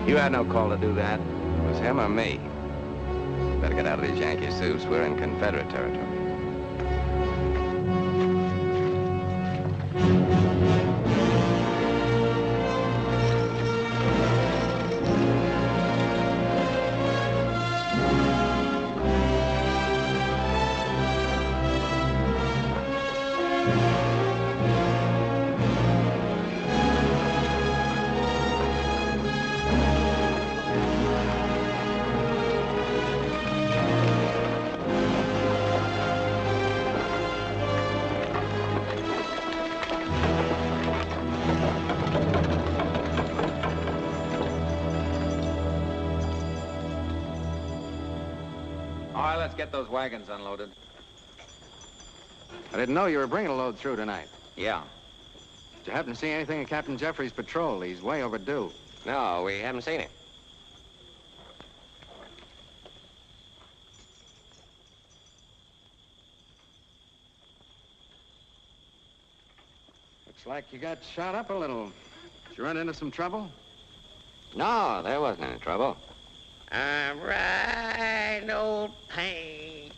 You had no call to do that. It was him or me. Better get out of these Yankee suits. We're in Confederate territory. All right, let's get those wagons unloaded. I didn't know you were bringing a load through tonight. Yeah. Did you happen to see anything of Captain Jeffrey's patrol? He's way overdue. No, we haven't seen him. Looks like you got shot up a little. Did you run into some trouble? No, there wasn't any trouble. I'm right, old pain.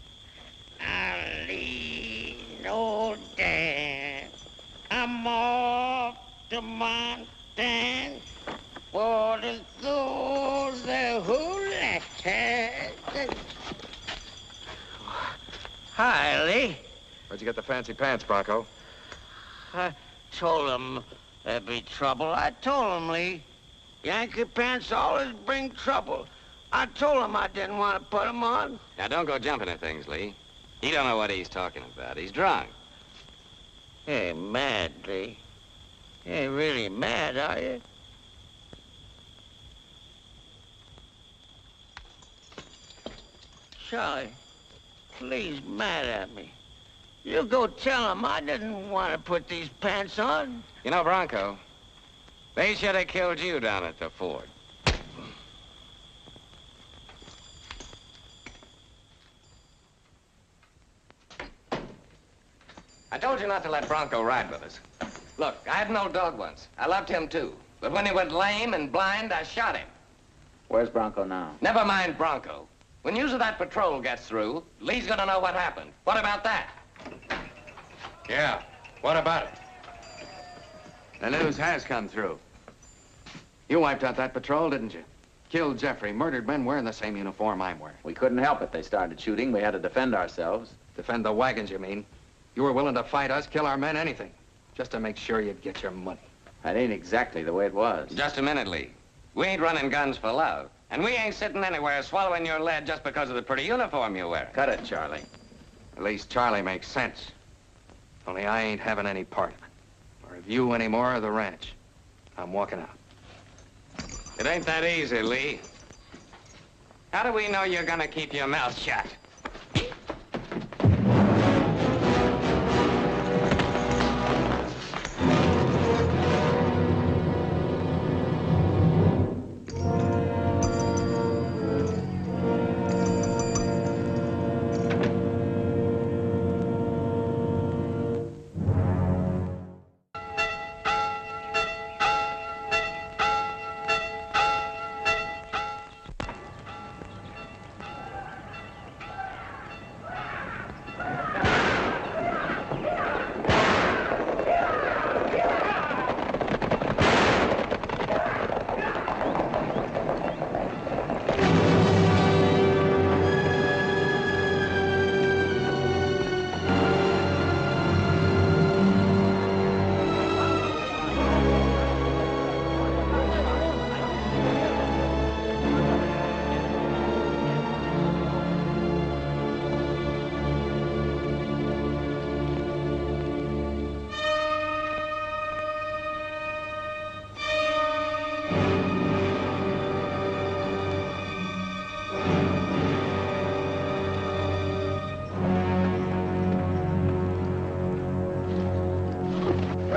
I lean, old Dan. I'm off to Montana for the those who left us. Hi, Lee. Where'd you get the fancy pants, Bronco? I told him there'd be trouble. I told him, Lee. Yankee pants always bring trouble. I told him I didn't want to put them on. Now, don't go jumping at things, Lee. He don't know what he's talking about. He's drunk. You ain't mad, Lee. You ain't really mad, are you? Charlie, please mad at me. You go tell him I didn't want to put these pants on. You know, Bronco, they should have killed you down at the ford. I told you not to let Bronco ride with us. Look, I had an old dog once. I loved him, too. But when he went lame and blind, I shot him. Where's Bronco now? Never mind Bronco. When news of that patrol gets through, Lee's gonna know what happened. What about that? Yeah, what about it? The news has come through. You wiped out that patrol, didn't you? Killed Jeffrey, murdered men wearing the same uniform I'm wearing. We couldn't help it. They started shooting. We had to defend ourselves. Defend the wagons, you mean? You were willing to fight us, kill our men, anything, just to make sure you'd get your money. That ain't exactly the way it was. Just a minute, Lee. We ain't running guns for love. And we ain't sitting anywhere swallowing your lead just because of the pretty uniform you wear. Cut it, Charlie. At least Charlie makes sense. Only I ain't having any part of it. Or of you anymore or the ranch. I'm walking out. It ain't that easy, Lee. How do we know you're gonna keep your mouth shut?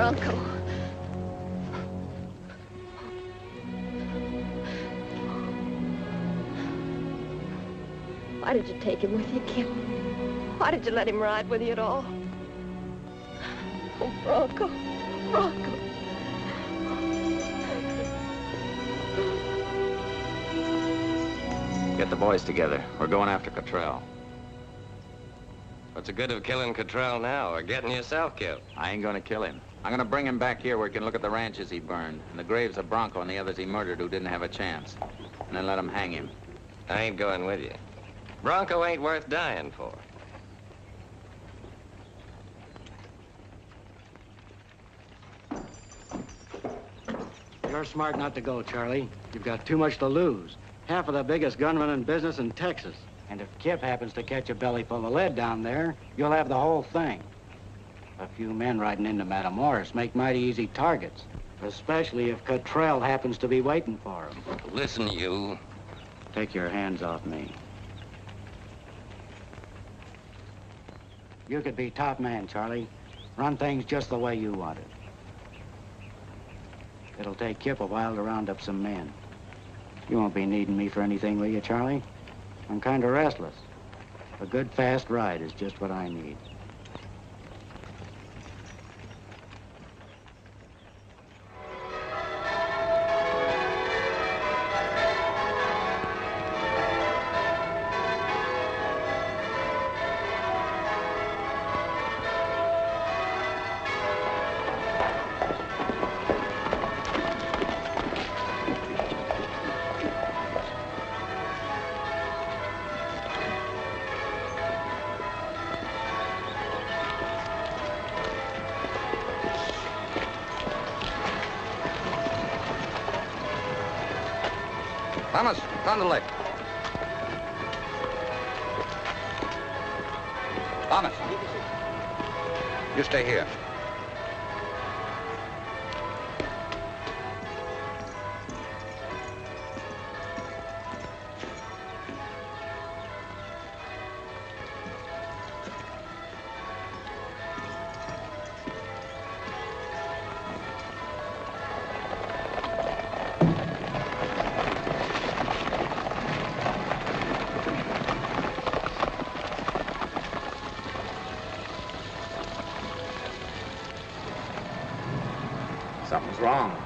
Bronco. Why did you take him with you, Kip? Why did you let him ride with you at all? Oh, Bronco. Bronco. Get the boys together. We're going after Cottrell. What's the good of killing Cottrell now or getting yourself killed? I ain't gonna kill him. I'm gonna bring him back here where he can look at the ranches he burned, and the graves of Bronco and the others he murdered who didn't have a chance. And then let him hang him. I ain't going with you. Bronco ain't worth dying for. You're smart not to go, Charlie. You've got too much to lose. Half of the biggest gunman in business in Texas. And if Kip happens to catch a belly full of lead down there, you'll have the whole thing. A few men riding into Matamoros make mighty easy targets, especially if Cottrell happens to be waiting for him. Listen, you. Take your hands off me. You could be top man, Charlie. Run things just the way you want it. It'll take Kip a while to round up some men. You won't be needing me for anything, will you, Charlie? I'm kind of restless. A good, fast ride is just what I need. Thomas, down the lake. Thomas, you stay here. Something's wrong.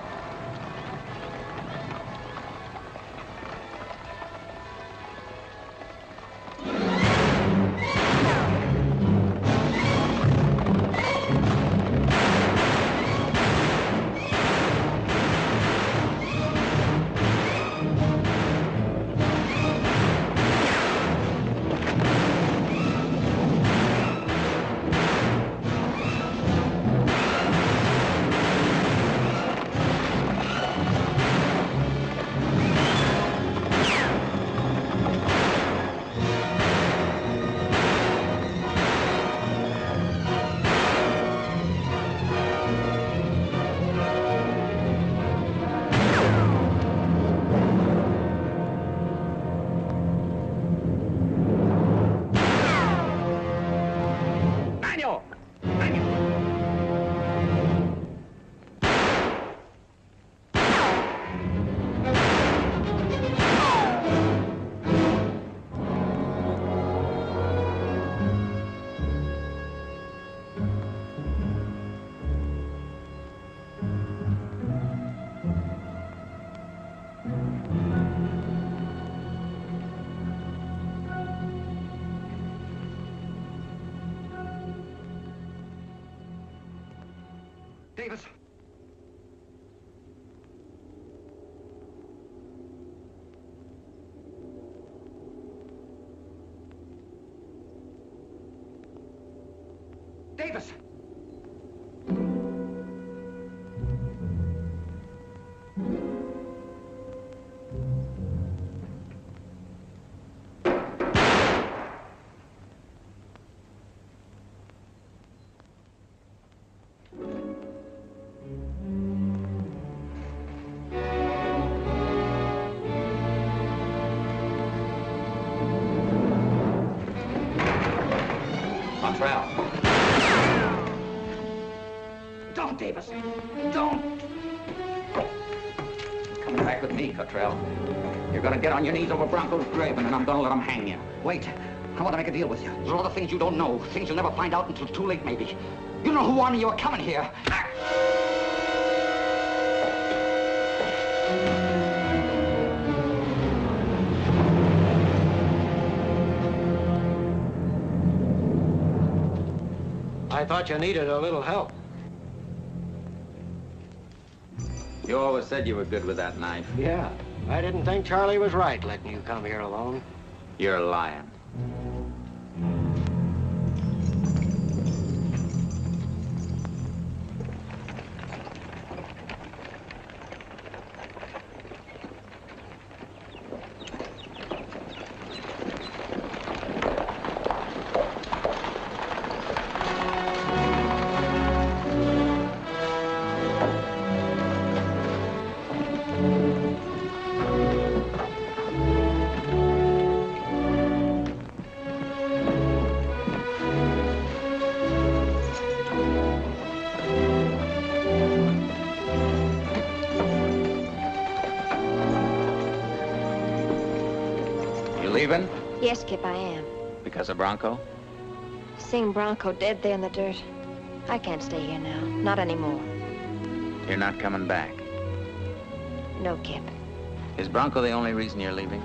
Davis. Davis. Cottrell. Don't, Davis. Don't. Coming back with me, Cottrell. You're gonna get on your knees over Bronco's grave, and then I'm gonna let him hang you. Wait. I want to make a deal with you. There's a lot of things you don't know. Things you'll never find out until too late, maybe. You know who warned me you were coming here. I thought you needed a little help. You always said you were good with that knife. Yeah. I didn't think Charlie was right letting you come here alone. You're lying. Leaving? Yes, Kip, I am. Because of Bronco? Seeing Bronco dead there in the dirt, I can't stay here now. Not anymore. You're not coming back. No, Kip. Is Bronco the only reason you're leaving?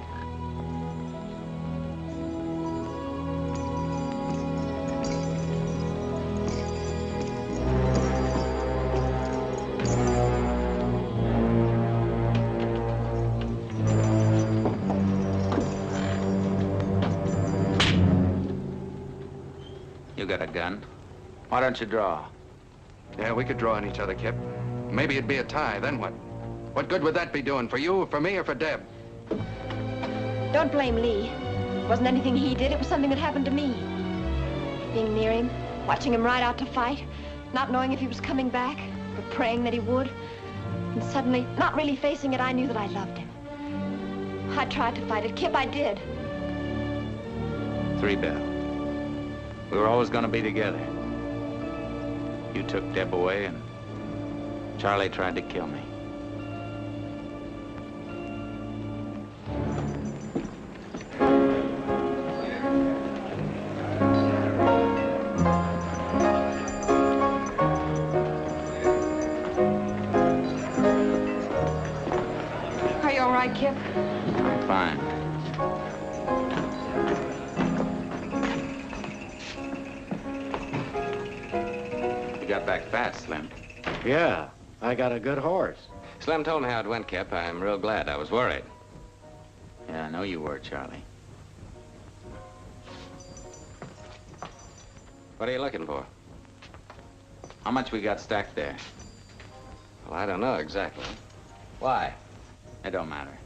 You got a gun. Why don't you draw? Yeah, we could draw on each other, Kip. Maybe it'd be a tie, then what? What good would that be doing? For you, for me, or for Deb? Don't blame Lee. It wasn't anything he did. It was something that happened to me. Being near him, watching him ride out to fight, not knowing if he was coming back, but praying that he would. And suddenly, not really facing it, I knew that I loved him. I tried to fight it. Kip, I did. Three Bell. We were always going to be together. You took Deb away, and Charlie tried to kill me. Are you all right, Kip? I'm fine. Got back fast, Slim. Yeah, I got a good horse. Slim told me how it went, Kip. I'm real glad. I was worried. Yeah, I know you were, Charlie. What are you looking for? How much we got stacked there? Well, I don't know exactly. Why? It don't matter.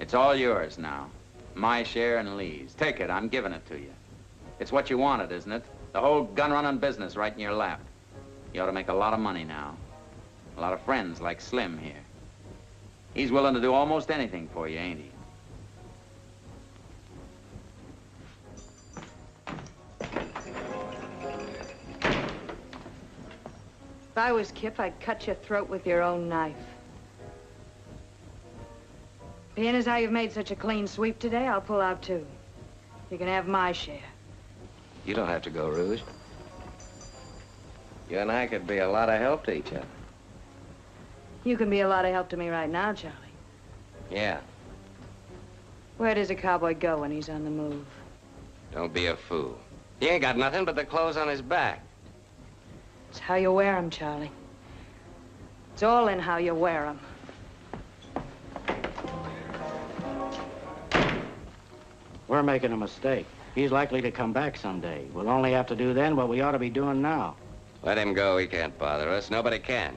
It's all yours now. My share and Lee's. Take it. I'm giving it to you. It's what you wanted, isn't it? The whole gun-running business right in your lap. You ought to make a lot of money now. A lot of friends like Slim here. He's willing to do almost anything for you, ain't he? If I was Kip, I'd cut your throat with your own knife. Being as how you've made such a clean sweep today, I'll pull out too. You can have my share. You don't have to go, Rouge. You and I could be a lot of help to each other. You can be a lot of help to me right now, Charlie. Yeah. Where does a cowboy go when he's on the move? Don't be a fool. He ain't got nothing but the clothes on his back. It's how you wear 'em, Charlie. It's all in how you wear 'em. We're making a mistake. He's likely to come back someday. We'll only have to do then what we ought to be doing now. Let him go. He can't bother us. Nobody can.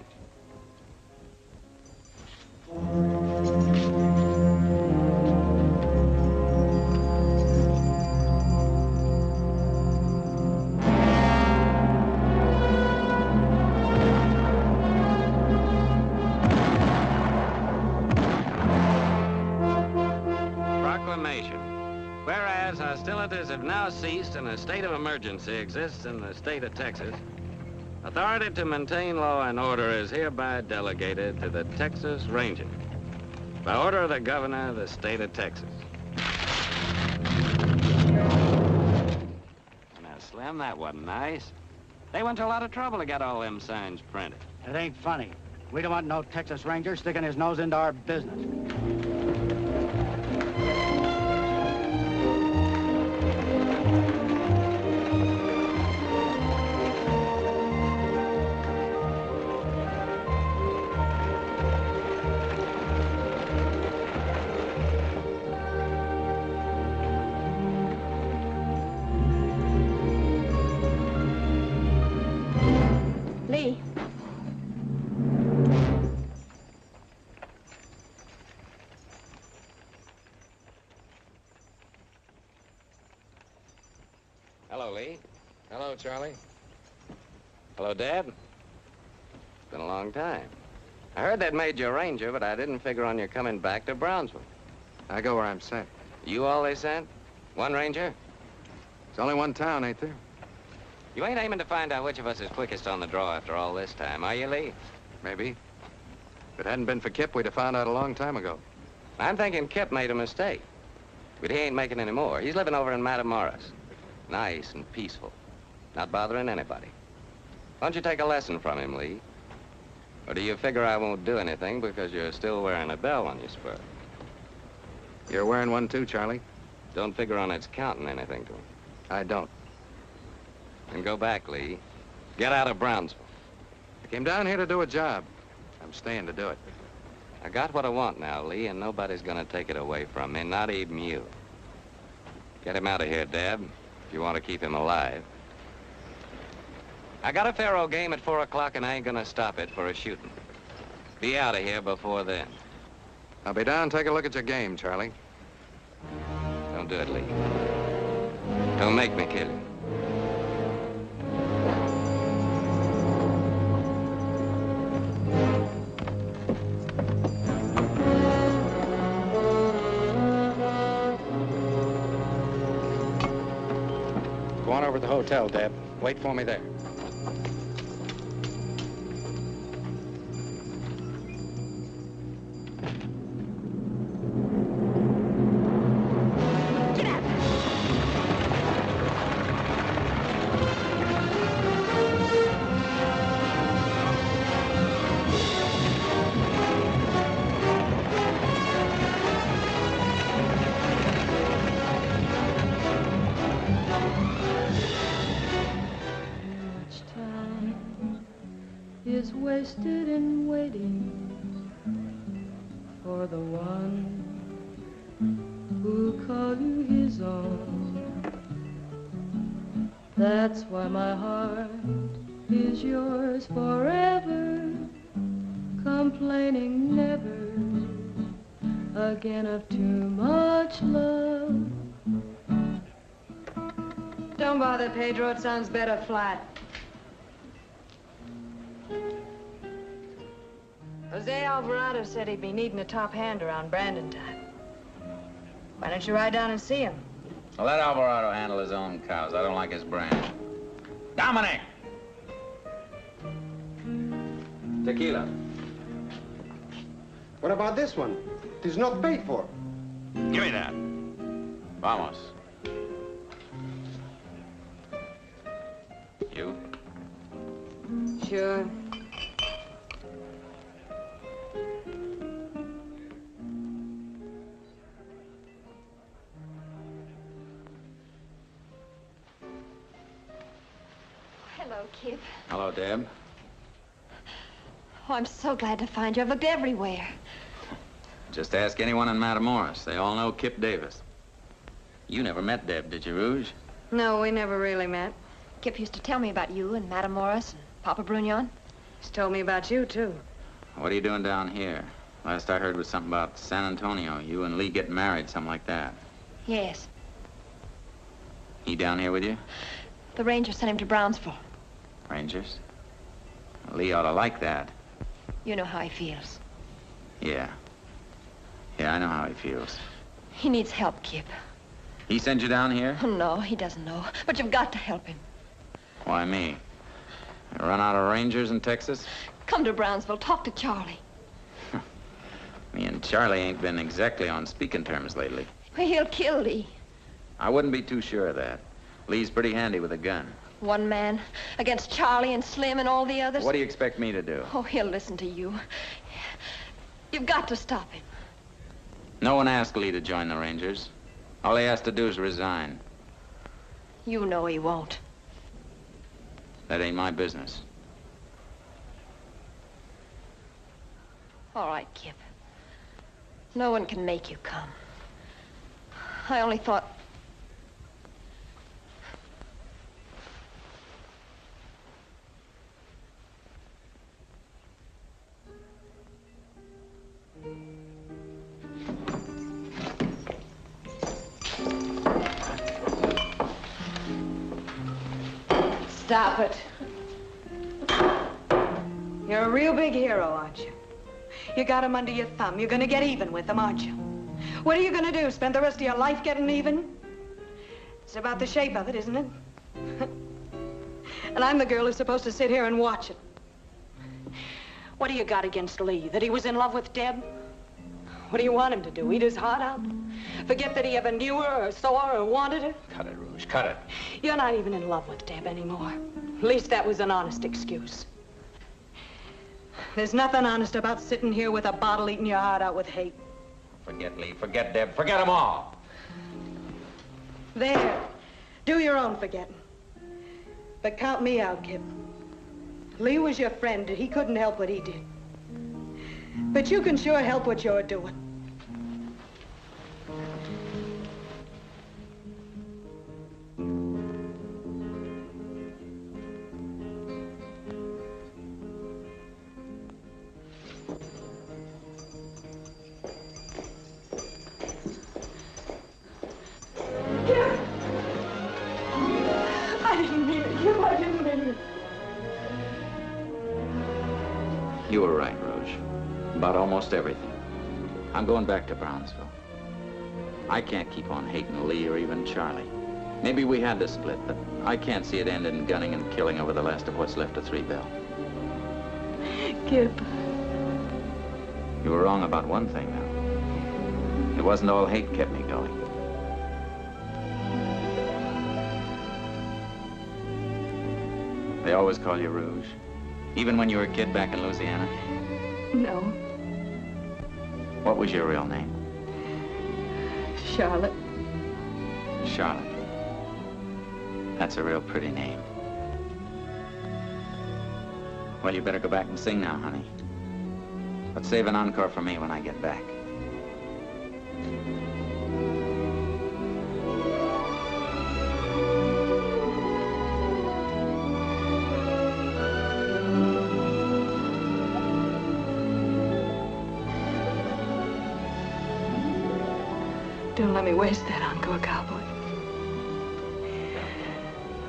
Proclamation. Whereas hostilities have now ceased and a state of emergency exists in the state of Texas, Authority to maintain law and order is hereby delegated to the Texas Ranger. By order of the governor of the state of Texas. Now, Slim, that wasn't nice. They went to a lot of trouble to get all them signs printed. It ain't funny. We don't want no Texas Ranger sticking his nose into our business. Lee. Hello, Lee. Hello, Charlie. Hello, Dad. It's been a long time. I heard that made you a ranger, but I didn't figure on you coming back to Brownsville. I go where I'm sent. You all they sent? One ranger? There's only one town, ain't there? You ain't aiming to find out which of us is quickest on the draw after all this time, are you, Lee? Maybe. If it hadn't been for Kip, we'd have found out a long time ago. I'm thinking Kip made a mistake. But he ain't making any more. He's living over in Matamoros. Nice and peaceful. Not bothering anybody. Why don't you take a lesson from him, Lee? Or do you figure I won't do anything because you're still wearing a bell on your spur? You're wearing one too, Charlie. Don't figure on its counting anything to him. I don't. Then go back, Lee. Get out of Brownsville. I came down here to do a job. I'm staying to do it. I got what I want now, Lee, and nobody's gonna take it away from me, not even you. Get him out of here, Dad, if you want to keep him alive. I got a faro game at 4 o'clock, and I ain't gonna stop it for a shooting. Be out of here before then. I'll be down and take a look at your game, Charlie. Don't do it, Lee. Don't make me kill you. Go on over to the hotel, Deb. Wait for me there. Is wasted in waiting for the one who'll call you his own. That's why my heart is yours forever, complaining never again of too much love. Don't bother, Pedro. It sounds better flat. Jose Alvarado said he'd be needing a top hand around Brandon time. Why don't you ride down and see him? Well, let Alvarado handle his own cows. I don't like his brand. Dominic! Tequila. What about this one? It is not paid for. Give me that. Vamos. You? Sure. Hello, Kip. Hello, Deb. Oh, I'm so glad to find you. I've looked everywhere. Just ask anyone in Matamoros. They all know Kip Davis. You never met Deb, did you, Rouge? No, we never really met. Kip used to tell me about you and Matamoros and Papa Brunion. He's told me about you, too. What are you doing down here? Last I heard was something about San Antonio. You and Lee getting married, something like that. Yes. He down here with you? The ranger sent him to Brownsville. Rangers? Well, Lee ought to like that. You know how he feels. Yeah. Yeah, I know how he feels. He needs help, Kip. He sent you down here? Oh, no, he doesn't know. But you've got to help him. Why me? Run out of Rangers in Texas? Come to Brownsville. Talk to Charlie. Me and Charlie ain't been exactly on speaking terms lately. Well, he'll kill Lee. I wouldn't be too sure of that. Lee's pretty handy with a gun. One man against Charlie and Slim and all the others. What do you expect me to do? Oh, he'll listen to you. You've got to stop him. No one asked Lee to join the Rangers. All he has to do is resign. You know he won't. That ain't my business. All right, Kip. No one can make you come. I only thought... Stop it. You're a real big hero, aren't you? You got him under your thumb. You're gonna get even with him, aren't you? What are you gonna do? Spend the rest of your life getting even? It's about the shape of it, isn't it? And I'm the girl who's supposed to sit here and watch it. What do you got against Lee? That he was in love with Deb? What do you want him to do? Eat his heart out? Forget that he ever knew her or saw her or wanted her? Cut it, Rouge, cut it. You're not even in love with Deb anymore. At least that was an honest excuse. There's nothing honest about sitting here with a bottle eating your heart out with hate. Forget Lee, forget Deb, forget them all. There. Do your own forgetting. But count me out, Kip. Lee was your friend. He couldn't help what he did. But you can sure help what you're doing. I didn't mean it, Kip. I didn't mean it. You were right, Rouge. About almost everything. I'm going back to Brownsville. I can't keep on hating Lee or even Charlie. Maybe we had to split, but I can't see it end in gunning and killing over the last of what's left of Three Bell. Kip. You were wrong about one thing, though. It wasn't all hate kept me going. They always call you Rouge, even when you were a kid back in Louisiana? No. What was your real name? Charlotte. Charlotte. That's a real pretty name. Well, you better go back and sing now, honey. But save an encore for me when I get back. Don't let me waste that encore, cowboy.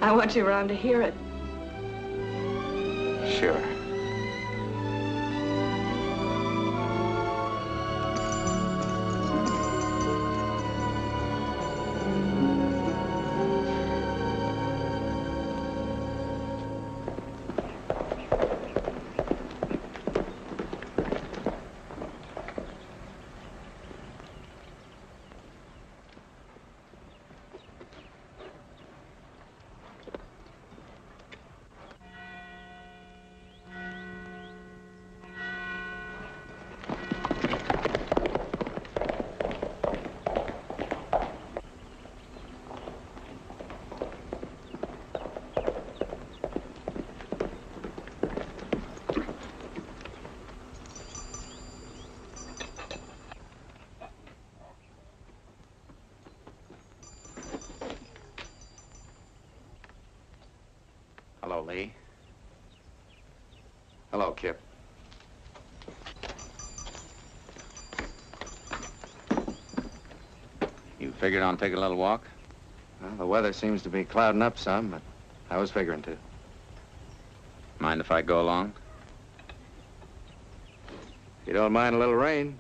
I want you around to hear it. Sure. Hello, Lee. Hello, Kip. You figured on taking a little walk? Well, the weather seems to be clouding up some, but I was figuring to. Mind if I go along? You don't mind a little rain?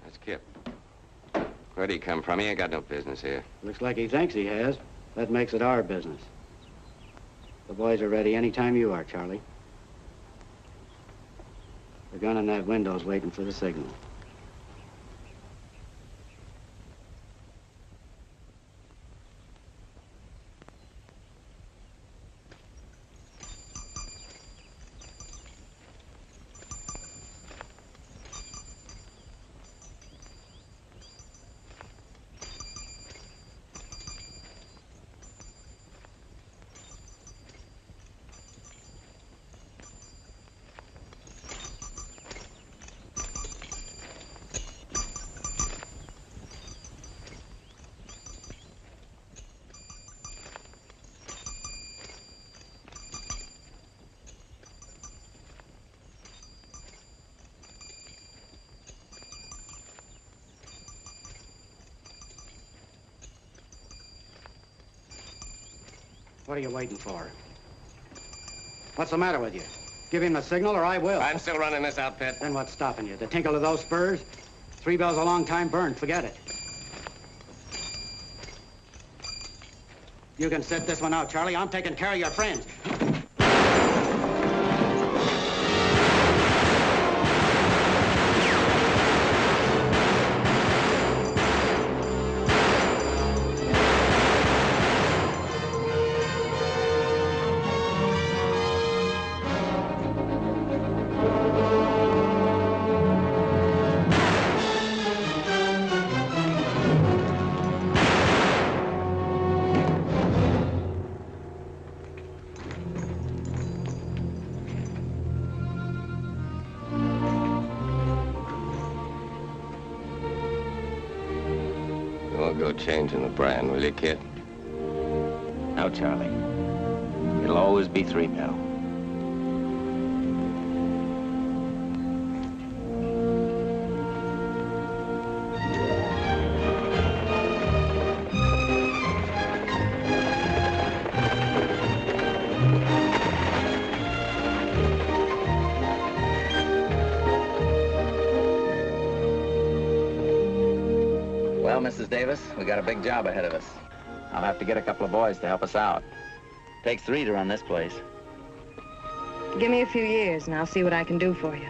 That's Kip. Where'd he come from? He ain't got no business here. Looks like he thinks he has. That makes it our business. The boys are ready any time you are, Charlie. The gun in that window's waiting for the signal. What are you waiting for? What's the matter with you? Give him the signal or I will. I'm still running this outfit. Then what's stopping you? The tinkle of those spurs? 3 bells a long time burned. Forget it. You can sit this one out, Charlie. I'm taking care of your friends. Go changing the brand, will you, kid? No, Charlie. It'll always be 3 bell. Well, Mrs. Davis, we got a big job ahead of us. I'll have to get a couple of boys to help us out. Takes 3 to run this place. Give me a few years and I'll see what I can do for you.